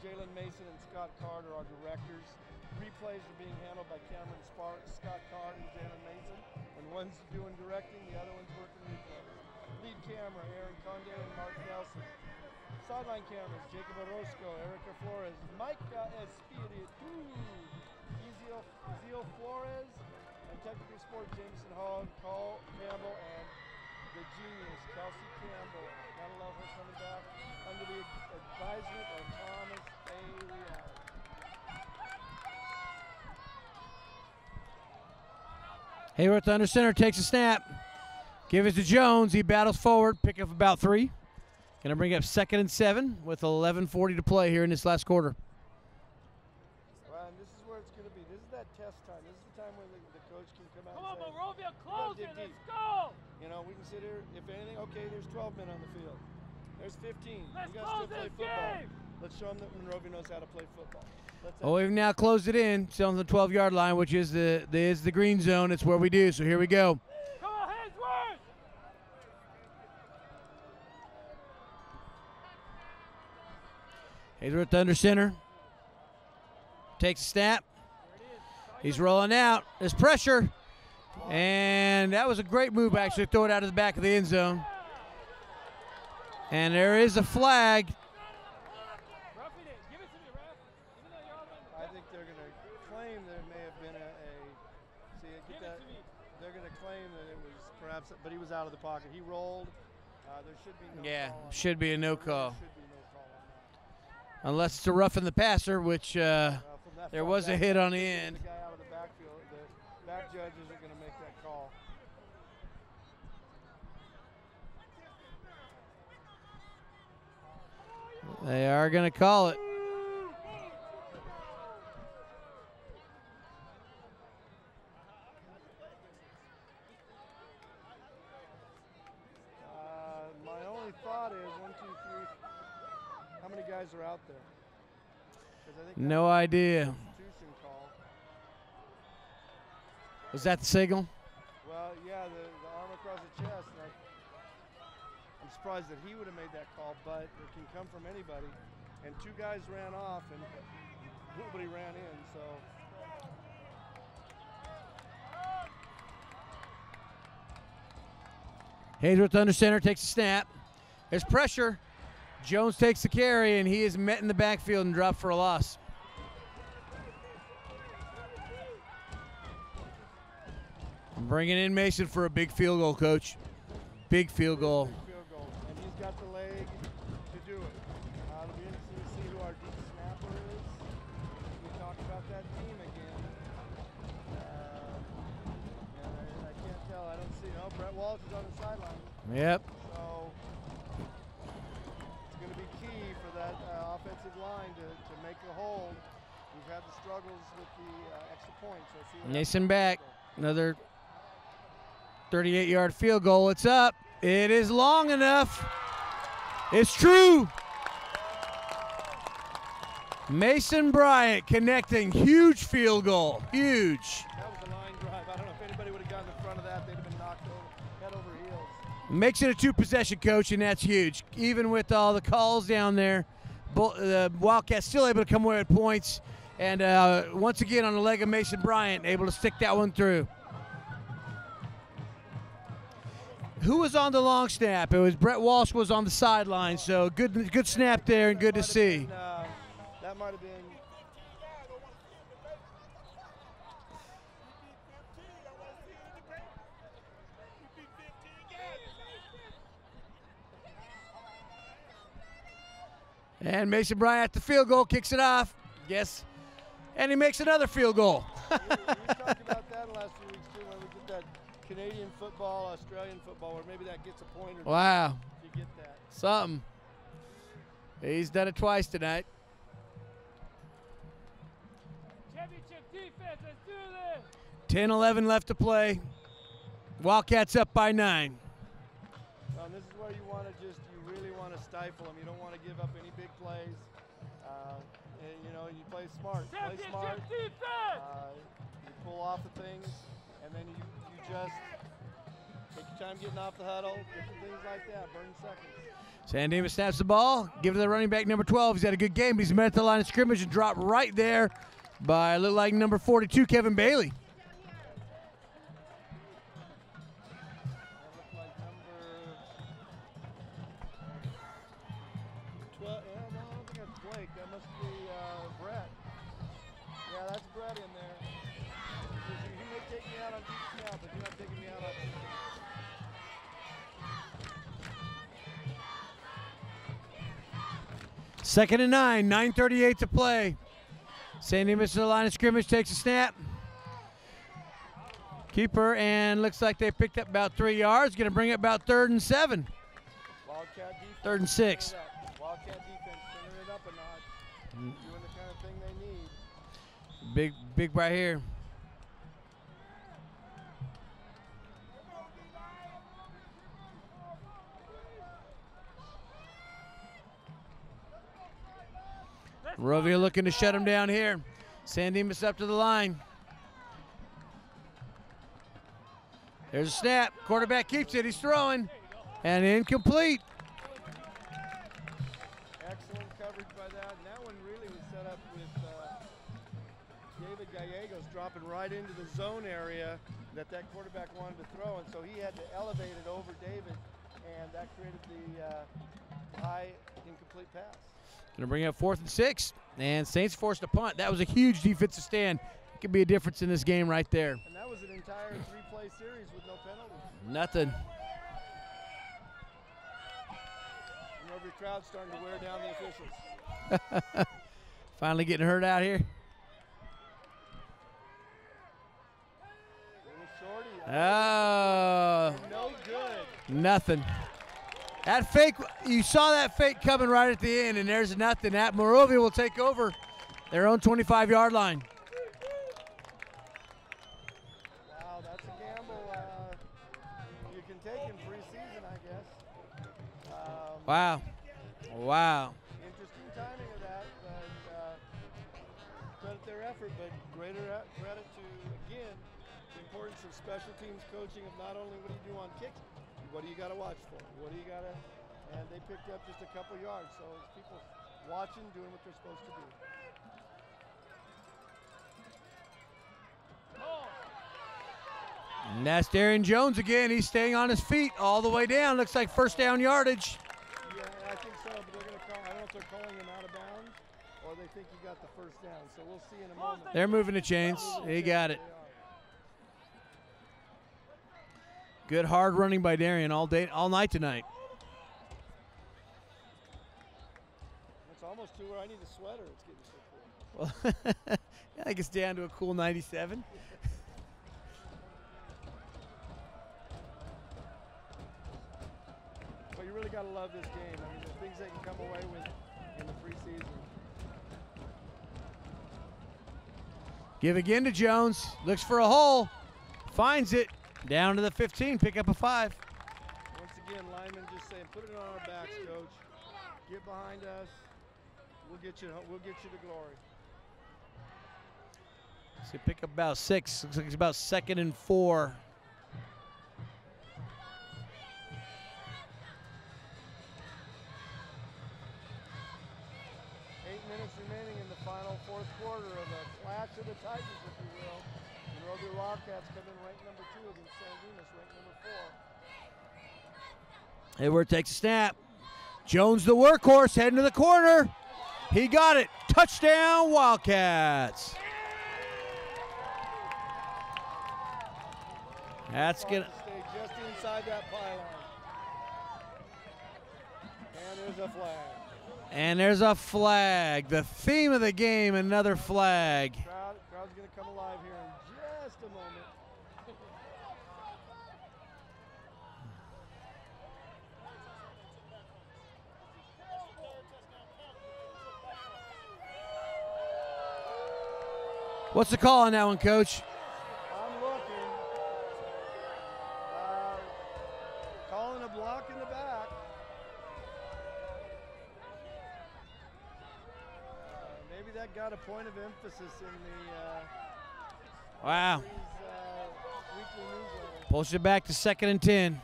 Jalen Mason and Scott Carter are directors. Replays are being handled by Cameron Sparks, Scott Carter, and Jalen Mason. And one's doing directing, the other one's working replays. Lead camera, Aaron Conde and Mark Nelson. Sideline cameras, Jacob Orozco, Erica Flores, Micah Espiritu, Ezio Flores, and technical support, Jameson Hall, Cole Campbell, and the genius, Kelsey Campbell. Gotta love her coming back under the advisement of Thomas A. Reality. Hayward under center takes a snap. Give it to Jones. He battles forward, pick up about 3. Going to bring up 2nd and 7 with 11:40 to play here in this last quarter. Well, and this is where it's going to be. This is that test time. This is the time where the coach can come out Come on, and say, Monrovia, close it. Let's deep. go. You know, we can sit here, if anything, okay, there's 12 men on the field. There's 15. Let's You guys close still play this football. game. Let's show them that Monrovia knows how to play football. Oh, we've now closed it in. Still on the 12-yard line, which is the green zone. It's where we do. So here we go. Come on, Hainsworth. Hayward under center. Takes a snap. He's rolling out. There's pressure. And that was a great move, actually, to throw it out of the back of the end zone. And there is a flag. I think they're going to claim there may have been they're going to claim that it was perhaps, but he was out of the pocket. He rolled. There should be no call on should be a no call. Should be no call on that. Unless it's a roughing the passer, which From that there far was a back, hit on the the end. guy out of the backfield, the back judge isn't going to make that call. They are going to call it. My only thought is 1, 2, 3. How many guys are out there? 'Cause I think No idea. substitution call. Was that the signal? Well, yeah, the arm across the chest. I'm surprised that he would have made that call, but it can come from anybody. And 2 guys ran off, and nobody ran in. So Hayward under center takes a snap. There's pressure. Jones takes the carry, and he is met in the backfield and dropped for a loss. Bringing in Mason for a big field goal, Coach. Big field goal. big field goal, and he's got the leg to do it. It'll be interesting to see who our deep snapper is. We talk about that team again. And I can't tell. I don't see. No, Brett Walsh is on the sideline. Yep. So it's going to be key for that offensive line to make a hold. We've had the struggles with the extra points. So see what Mason back. Another 38-yard field goal. It's up. It is long enough. It's true. Mason Bryant connecting. Huge field goal. Huge. That was a line drive. I don't know if anybody would have gotten in front of that. They'd have been knocked over, head over heels. Makes it a 2-possession, Coach, and that's huge. Even with all the calls down there, the Wildcats still able to come away with points. And once again, on the leg of Mason Bryant, able to stick that one through. Who was on the long snap? It was Brett Walsh was on the sideline, so good snap there and good to see. That might have been. And Mason Bryant at the field goal, kicks it off. Yes. And he makes another field goal. We talked about that in the last few weeks too, when we did that Canadian football, Australian football, where maybe that gets a point or two. Wow. If you get that. Something. He's done it twice tonight. Championship defense, let's do this. 10-11 left to play. Wildcats up by 9. And this is where you want to you really want to stifle them. You don't want to give up any big plays. And, you know, you play smart. Play smart. Championship defense. You pull off the things, and then you just take your time getting off the huddle, different things like that, burn seconds. San Dimas snaps the ball, give it to the running back number 12. He's had a good game, but he's met at the line of scrimmage and dropped right there by, look like, number 42, Kevin Bailey. That looked like number 12. No, I don't think that's Blake. That must be Brett. Yeah, that's Brett in there. He may take me out on deep snap, but you're not taking me out on deep. Second and 9, 9:38 to play. San Dimas to the line of scrimmage, takes a snap. Keeper, and looks like they picked up about 3 yards. Going to bring it about 3rd and 7. Wildcat defense. 3rd and 6. Wildcat defense turning it up a notch, doing the kind of thing they need. Big right here. Monrovia looking to shut him down here. San Dimas up to the line. There's a snap. Quarterback keeps it. He's throwing. And incomplete. Excellent coverage by that. And that one really was set up with David Gallegos dropping right into the zone area that quarterback wanted to throw. And so he had to elevate it over David. And that created the high incomplete pass. Going to bring up 4th and 6. And Saints forced a punt. That was a huge defensive stand. It could be a difference in this game right there. And that was an entire 3-play series with no penalties. Nothing. And every crowd's starting to wear down the officials. Finally getting hurt out here. Little shorty. Oh. No good. Nothing. That fake, you saw that fake coming right at the end, and there's nothing. That Monrovia will take over their own 25-yard line. Wow, that's a gamble you can take in preseason, I guess. Wow. Wow. Interesting timing of that, but credit their effort, but greater credit to, again, the importance of special teams coaching of not only what do you do on kicks, what do you got to watch for? What do you got to, and they picked up just a couple yards, so it's people watching, doing what they're supposed to do. And that's Darian Jones again. He's staying on his feet all the way down. Looks like first down yardage. Yeah, I think so, but they're going to call, I don't know if they're calling him out of bounds or they think he got the first down, so we'll see in a moment. They're moving the chains. He got it. Good hard running by Darian all night tonight. It's almost to where I need a sweater. It's getting so cool. Well, I think it's down to a cool 97. But you really got to love this game. I mean, the things they can come away with in the preseason. Give again to Jones. Looks for a hole. Finds it. Down to the 15. Pick up a 5. Once again, linemen just saying, put it on our backs, coach. Get behind us. We'll get you to glory. So pick up about 6. Looks like it's about 2nd and 4. Remaining in the final 4th quarter of a clash of the Titans, if you will. Monrovia Wildcats come in ranked number 2 against San Dimas, ranked number 4. Hayward takes a snap. Jones, the workhorse, heading to the corner. He got it. Touchdown, Wildcats. That's going to stay just inside that pylon. And there's a flag. And there's a flag. The theme of the game, another flag. Crowd's going to come alive here in just a moment. What's the call on that one, Coach? I'm looking. Calling a block in the back. Maybe that got a point of emphasis in the Wow. weekly newsletter. Pulls it back to 2nd and 10.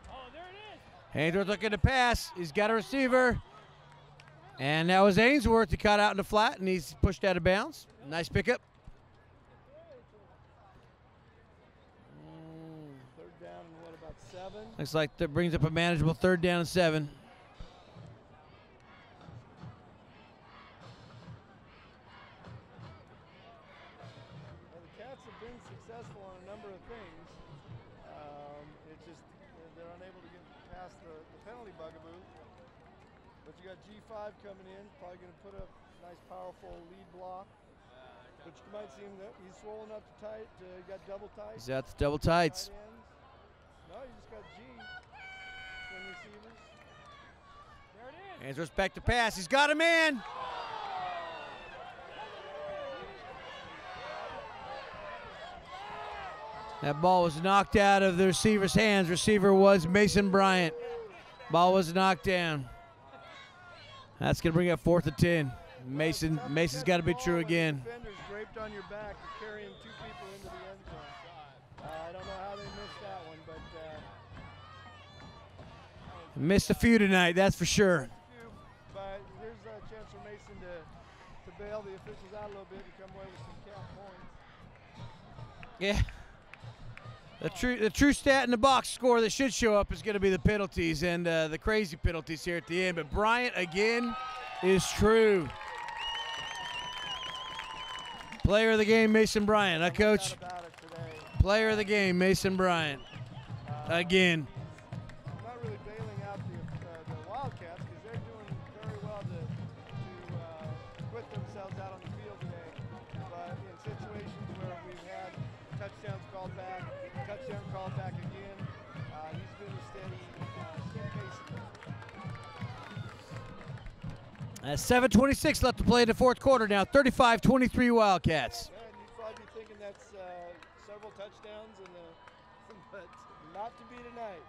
Oh, there it is. Ainsworth looking to pass. He's got a receiver. And that was Ainsworth to cut out in the flat, and he's pushed out of bounds. Nice pickup. Third down and what, about 7? Looks like that brings up a manageable 3rd down and 7. Well, the Cats have been successful on a number of things. It's just they're unable to get past the penalty bugaboo. But you got G5 coming in, probably going to put up a nice, powerful lead block. But you might see him that he's swollen up tight. Got double tight. He's got the double tights. Tight ends. No, you just got G. Swing receivers. There it is. Ainsworth's back to pass. He's got a man. That ball was knocked out of the receiver's hands. Receiver was Mason Bryant. Ball was knocked down. That's going to bring up 4th and 10. Mason's got to be true again. Defenders draped on your back, you're carrying 2 people into the end zone. I don't know how they missed that one, but Missed a few tonight, that's for sure. but here's a chance for Mason to bail the officials out a little bit and come away with some count points. Yeah. The true stat in the box score that should show up is going to be the penalties and the crazy penalties here at the end. But Bryant, again, is true. Player of the game, Mason Bryant. Huh, Coach? About it today. Player of the game, Mason Bryant. Again. I'm not really bailing out the Wildcats because they're doing very well to put themselves out on the field today. But in situations where we've had touchdowns called back, touchdown called back again, he's been a steady pace. 7:26 left to play in the 4th quarter now. 35-23 Wildcats. Yeah, and you'd probably be thinking that's several touchdowns, but not to be tonight.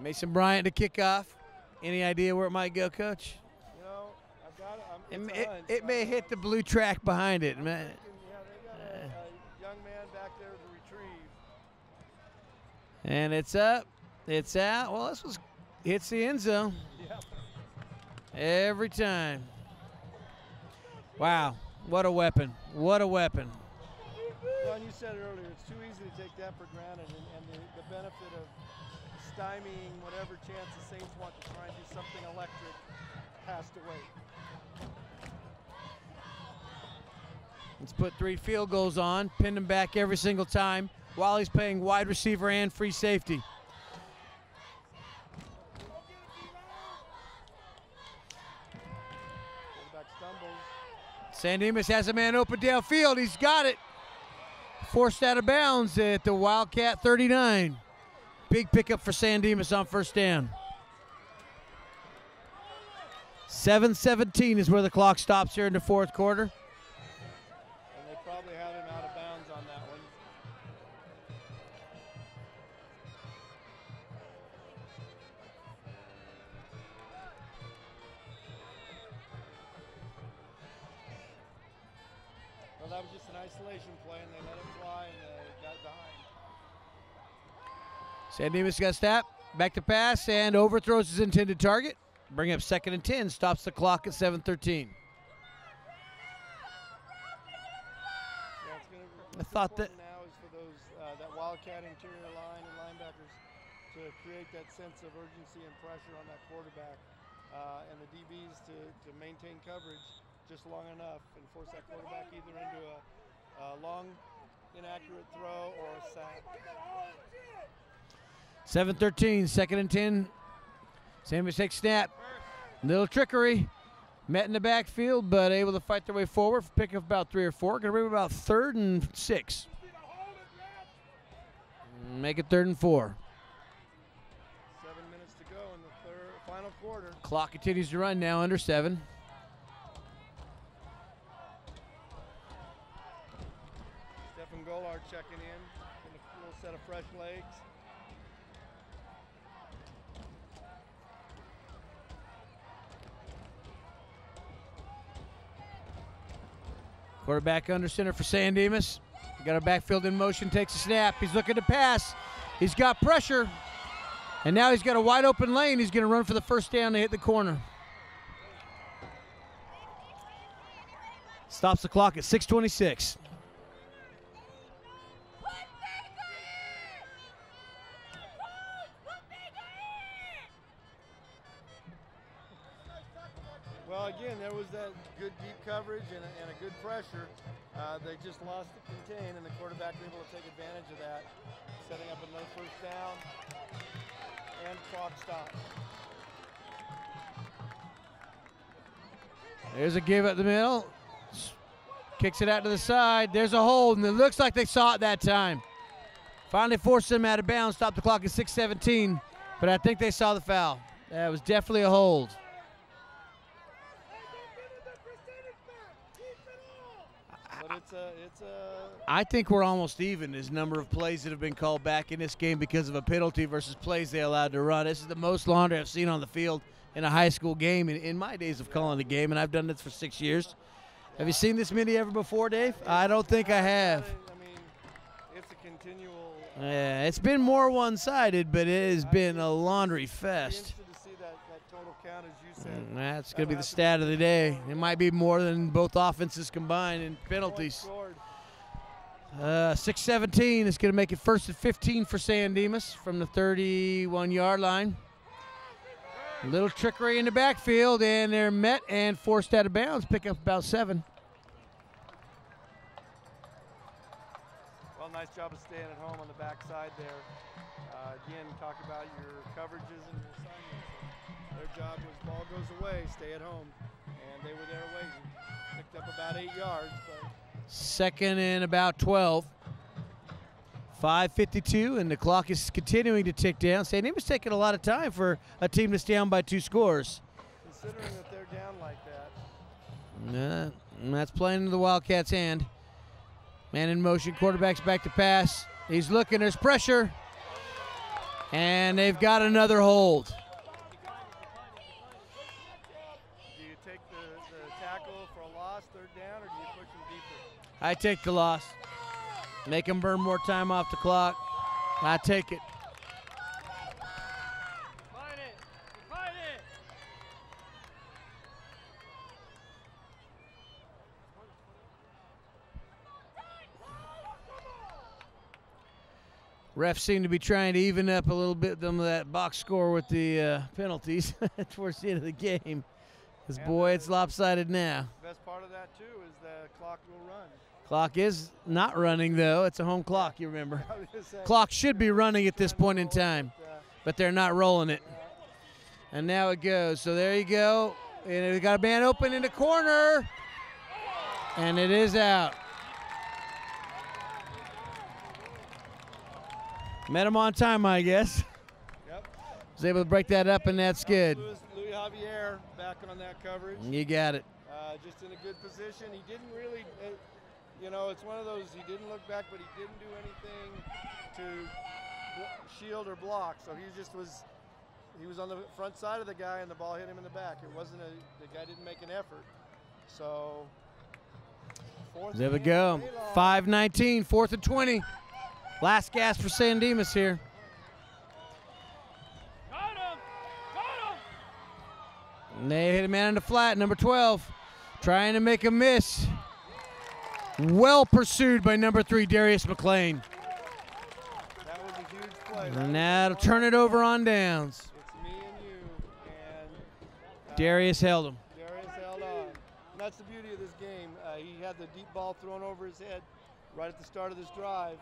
Mason Bryant to kick off. Any idea where it might go, Coach? You know, I've got It may hit the blue track behind it. Man. Yeah, they got a young man back there to retrieve. And it's up. It's out. Well, this was hits the end zone. Yep. Every time. Wow. What a weapon. What a weapon. John, you said earlier, it's too easy to take that for granted, and the benefit of stymieing whatever chance the Saints want to try and do something electric has to wait. Let's put 3 field goals on, pin him back every single time while he's playing wide receiver and free safety. Quarterback stumbles. San Dimas has a man open downfield. He's got it. Forced out of bounds at the Wildcat 39. Big pickup for San Dimas on 1st down. 7:17 is where the clock stops here in the 4th quarter. And they probably had him out of bounds on that one. Well, that was just an isolation play, and they let him fly, and got behind. San Dimas got a snap, back to pass, and overthrows his intended target. Bring up 2nd and 10, stops the clock at 7:13. I thought that now is for those that wildcat interior line and linebackers to create that sense of urgency and pressure on that quarterback, and the DBs to maintain coverage just long enough and force that quarterback either into a long, inaccurate throw or a sack. 7-13, 2nd and 10. Same mistake snap. Little trickery. Met in the backfield, but able to fight their way forward. Pick up about 3 or 4. Going to bring about 3rd and 6. Make it 3rd and 4. 7 minutes to go in the final quarter. Clock continues to run now, under 7. Stephen Gollard checking in a little set of fresh legs. Quarterback under center for San Dimas. Got a backfield in motion, takes a snap. He's looking to pass. He's got pressure. And now he's got a wide open lane. He's going to run for the first down to hit the corner. Stops the clock at 6:26. Well, again, there was that good deep coverage and a good pressure. They just lost the contain, and the quarterback was able to take advantage of that, setting up another first down and clock stop. There's a give at the middle. Kicks it out to the side. There's a hold, and it looks like they saw it that time. Finally forced them out of bounds. Stopped the clock at 6:17, but I think they saw the foul. That was definitely a hold. But it's a I think we're almost even as number of plays that have been called back in this game because of a penalty versus plays they allowed to run. This is the most laundry I've seen on the field in a high school game in my days of calling the game, and I've done this for 6 years. Have you seen this many ever before, Dave? I don't think I have. I mean, it's a continual. Yeah, it's been more one-sided, but it has been a laundry fest. To see that total count, as you said. That's going to be the stat of the day. It might be more than both offenses combined in penalties. 6:17 is going to make it 1st and 15 for San Dimas from the 31-yard line. A little trickery in the backfield, and they're met and forced out of bounds. Pick up about 7. Well, nice job of staying at home on the backside there. Again, talk about your coverages and your assignments. Their job was ball goes away, stay at home. And they were there waiting. Picked up about 8 yards. But 2nd and about 12. 5:52, and the clock is continuing to tick down. San Dimas taking a lot of time for a team that's down by 2 scores. considering that they're down like that. That's playing into the Wildcats' hand. Man in motion, quarterback's back to pass. He's looking, there's pressure. And they've got another hold. Do you take the tackle for a loss, 3rd down, or do you push them deeper? I take the loss. Make them burn more time off the clock. I take it. Fight it! Fight it! Refs seem to be trying to even up a little bit of that box score with the penalties towards the end of the game. Because, boy, it's lopsided now. Best part of that, too, is the clock will run. Clock is not running, though. It's a home clock, you remember. Clock should be running at this point in time, but they're not rolling it. And now it goes. So there you go. And we got a man open in the corner. And it is out. Met him on time, I guess. Yep. Was able to break that up, and that's good. Louis Javier back on that coverage. You got it. Just in a good position. He didn't really, you know, it's one of those, he didn't look back, but he didn't do anything to shield or block. So he just was, he was on the front side of the guy, and the ball hit him in the back. It wasn't the guy didn't make an effort. So, there we go. 5:19, 4th and 20. Last gasp for San Dimas here. Got him! Got him! And they hit a man in the flat, number 12. Trying to make a miss. Well pursued by number 3, Darius McLean. That was a huge play. And that'll turn it over on downs. It's me and you, and Darius held him. Darius held on. And that's the beauty of this game. He had the deep ball thrown over his head right at the start of this drive,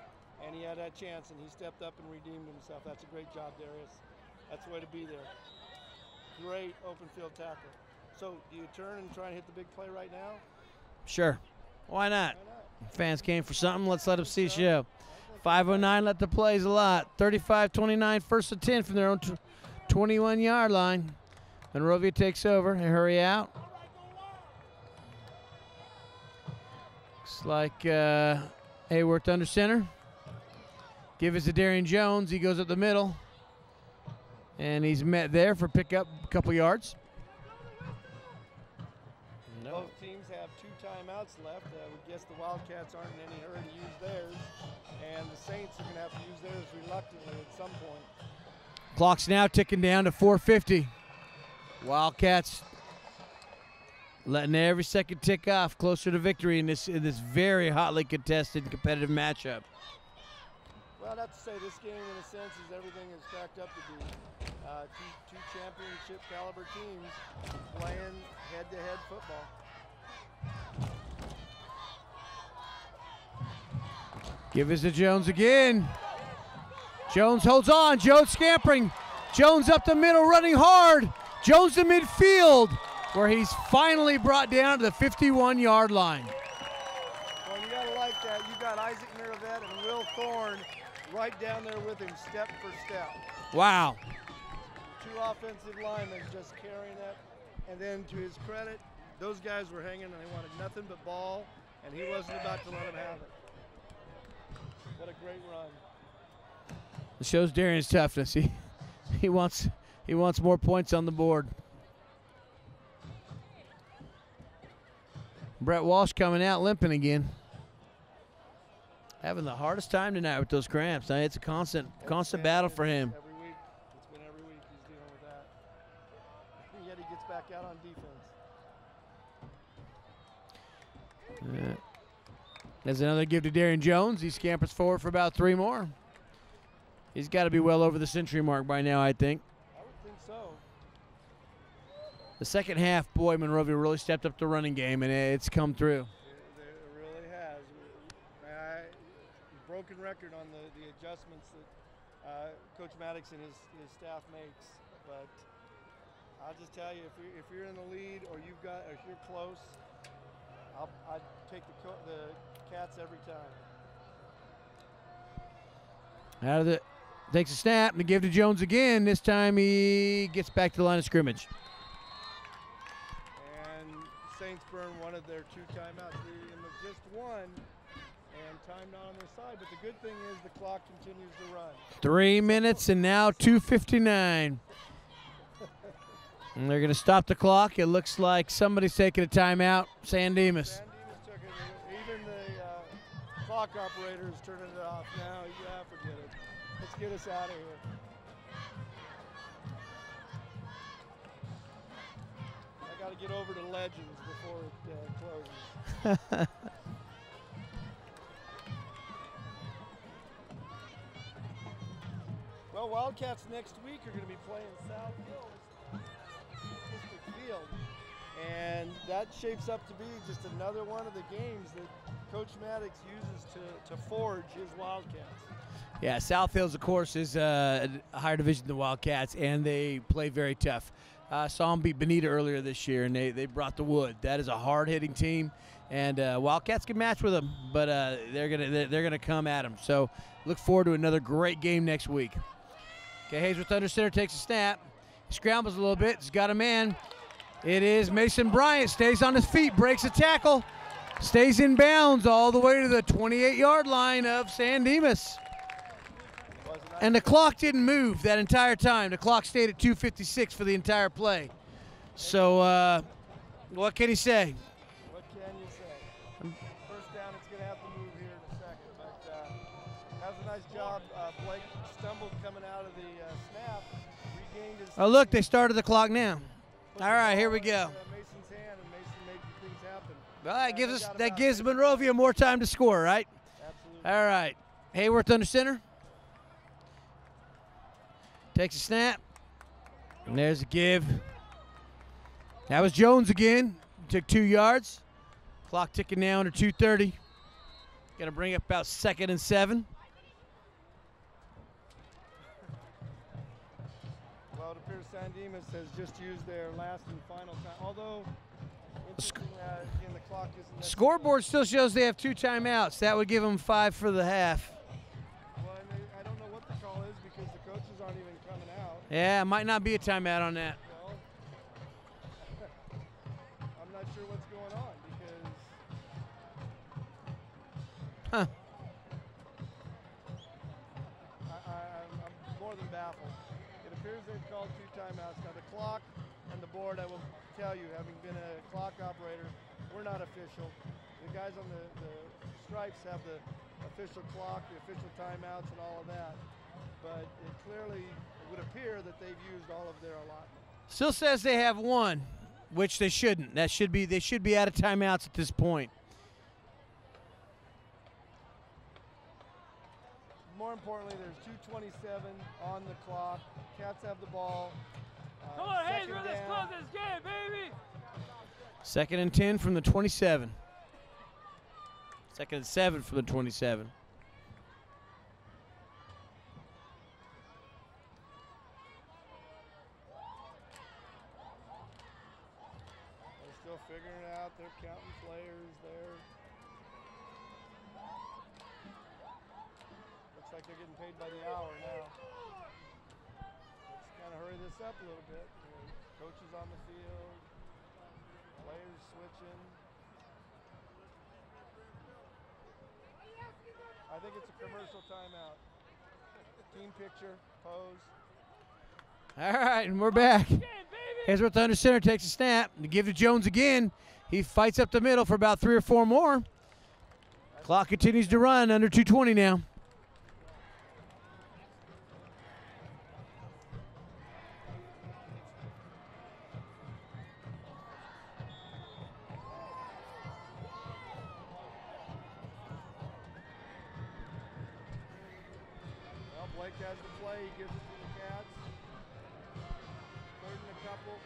and he had that chance, and he stepped up and redeemed himself. That's a great job, Darius. That's the way to be there. Great open field tackle. So, do you turn and try and hit the big play right now? Sure. Why not? Fans came for something. Let's let them see show. 5:09 let the plays a lot. 35-29, first and 10 from their own 21-yard line. Monrovia takes over. They hurry out. Looks like Hayworth under center. Give it to Darian Jones. He goes up the middle. And he's met there for pickup a couple yards. Both teams have 2 timeouts left. We guess the Wildcats aren't in any hurry to use theirs. And the Saints are going to have to use theirs reluctantly at some point. Clock's now ticking down to 4:50. Wildcats letting every second tick off, closer to victory in this very hotly contested competitive matchup. Well, I'd have to say this game, in a sense, is everything it's cracked up to be. Two championship caliber teams playing head-to-head football. Give it to Jones again. Jones holds on. Jones scampering. Jones up the middle, running hard. Jones to midfield, where he's finally brought down to the 51-yard line. Well, you gotta like that. You got Isaac Miravet and Will Thorne right down there with him, step for step. Wow. 2 offensive linemen just carrying it. And then to his credit, those guys were hanging and they wanted nothing but ball, and he wasn't about to let them have it. What a great run. It shows Darian's toughness. He wants more points on the board. Brett Walsh coming out limping again. Having the hardest time tonight with those cramps. It's a constant battle for him. Every week. It's been every week he's dealing with that. And yet he gets back out on defense. There's another give to Darian Jones. He scampers forward for about 3 more. He's got to be well over the century mark by now, I think. I would think so. The second half, boy, Monrovia really stepped up the running game, and it's come through. It really has. Broken record on the adjustments that Coach Maddox and his staff makes. But I'll just tell you, if you're in the lead or if you're close, I'd take the Cats every time. Takes a snap and give to Jones again. This time he gets back to the line of scrimmage. And Saints burn one of their 2 timeouts. Just one, and time not on their side. But the good thing is the clock continues to run. 3 minutes and now 2:59. And they're going to stop the clock. It looks like somebody's taking a timeout. San Dimas. San Dimas took it. Even the clock operator is turning it off now. Yeah, forget it. Let's get us out of here. I got to get over to Legends before it closes. Well, Wildcats next week are going to be playing South Hills District Field, and that shapes up to be just another one of the games that Coach Maddox uses to forge his Wildcats. Yeah, South Hills, of course, is a higher division than the Wildcats, and they play very tough. Saw them beat Bonita earlier this year, and they brought the wood. That is a hard-hitting team, and Wildcats can match with them, but they're gonna come at them. So look forward to another great game next week. Okay, Hayworth under center takes a snap, scrambles a little bit. He's got a man. It is Mason Bryant. Stays on his feet, breaks a tackle, stays in bounds all the way to the 28-yard line of San Dimas. And the clock didn't move that entire time. The clock stayed at 2:56 for the entire play. So what can he say? What can you say? First down, it's going to have to move here in a second. But that was a nice job. Blake stumbled coming out of the snap, regained his... Oh, look, they started the clock now. All right, here we go. Mason's hand, and Mason made things happen. Well, that gives Monrovia more time to score, right? Absolutely. All right. Hayworth under center. Takes a snap. And there's a give. That was Jones again. Took 2 yards. Clock ticking now under 2:30. Going to bring up about 2nd and 7. Well, it appears San Dimas has just used their last and final time. Although, interesting, again, the clock isn't. Scoreboard still shows they have 2 timeouts. That would give them 5 for the half. Well, I don't know what the call is because the coaches aren't even coming out. Yeah, it might not be a timeout on that. Well, I'm not sure what's going on because. Huh. I'm more than baffled. It appears they've called 2 timeouts. Now the clock and the board, I will tell you, having been a clock operator, we're not official. The guys on the stripes have the official clock, the official timeouts, and all of that. But it clearly would appear that they've used all of their allotment. Still says they have 1, which they shouldn't. They should be out of timeouts at this point. More importantly, there's 2:27 on the clock. Cats have the ball. Come on, Hayes, second let's down. close this game, baby. 2nd and 10 from the 27. 2nd and 7 from the 27. They're still figuring it out. They're counting players there. Looks like they're getting paid by the hour now. Let's kind of hurry this up a little bit. Coaches on the field. Players switching. I think it's a commercial timeout. Team picture, pose. All right, and we're back. Hayworth under center takes a snap. To give to Jones again. He fights up the middle for about 3 or 4 more. Clock continues to run under 2:20 now. Well, Blake has the play. He gives it to the Cats. 3rd and a couple.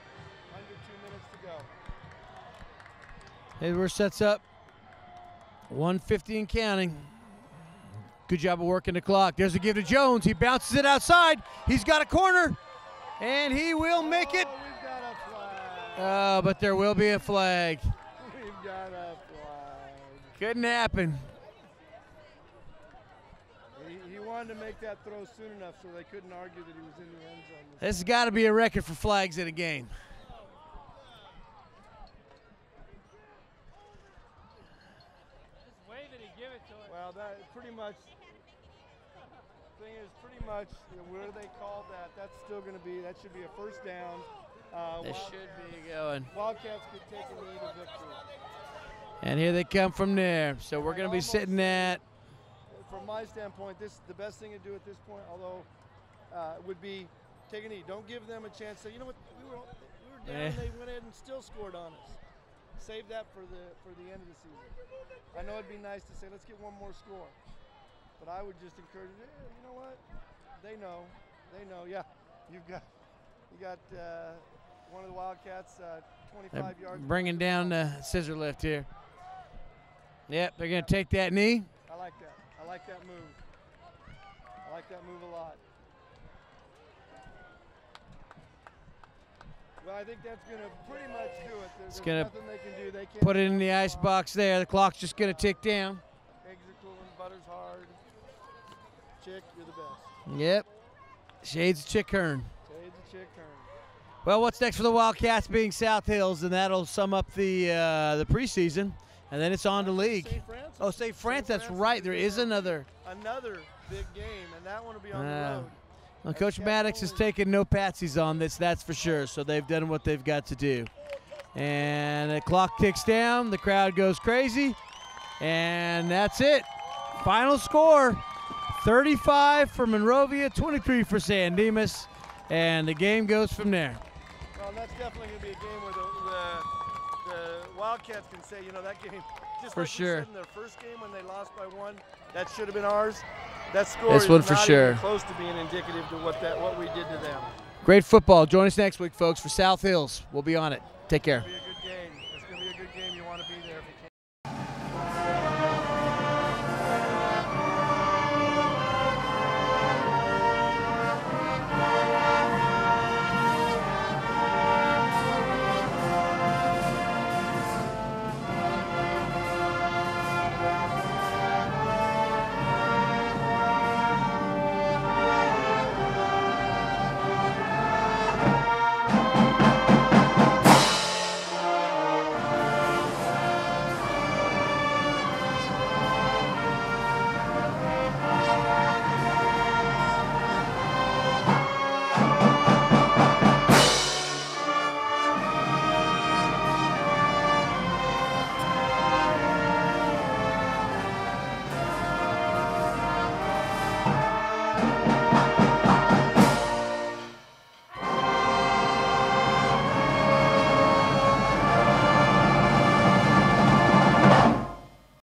Under 2 minutes to go. Hayworth sets up. 1:50 and counting. Good job of working the clock. There's a give to Jones. He bounces it outside. He's got a corner, and he will make it. We've got a flag. Oh, but there will be a flag. We've got a flag. Couldn't happen. He wanted to make that throw soon enough so they couldn't argue that he was in the end zone. This has got to be a record for flags in a game. Just wave it and give it to him. Well, that pretty much. Thing is, pretty much where they called that. That's still going to be. That should be a 1st down. This should be going. Wildcats could take a lead of victory. And here they come from there. So we're going to be sitting at. From my standpoint, the best thing to do at this point, although, would be take a knee. Don't give them a chance. Say, you know what, we were down and they went ahead and still scored on us. Save that for the end of the season. I know it'd be nice to say, let's get 1 more score. But I would just encourage you, you know what? They know. Yeah, you got one of the Wildcats, 25 yards. Bringing down the scissor lift here. Yep, they're going to take that knee. I like that. I like that move. I like that move a lot. Well, I think that's going to pretty much do it. There's gonna nothing they can do. They can't Put it in the ice box there. The clock's just going to tick down. Eggs are cooling, butter's hard. Chick, you're the best. Yep. Shades of Chick Hearn. Shades of Chick Hearn. Well, what's next for the Wildcats being South Hills, and that'll sum up the preseason, and then it's on to league. St. Francis. Oh, St. Francis, that's right. There is another. Another big game, and that one will be on the road. Well, Coach Maddox has taken no patsies on this, that's for sure. So they've done what they've got to do. And the clock ticks down. The crowd goes crazy. And that's it. Final score, 35 for Monrovia, 23 for San Dimas. And the game goes from there. Well, that's definitely going to be a game where the Wildcats can say, you know, that game, just For like sure. we said in their first game when they lost by 1, that should have been ours. That score This is one for not sure. even close to being indicative to what we did to them. Great football. Join us next week, folks, for South Hills. We'll be on it. Take care. Be a good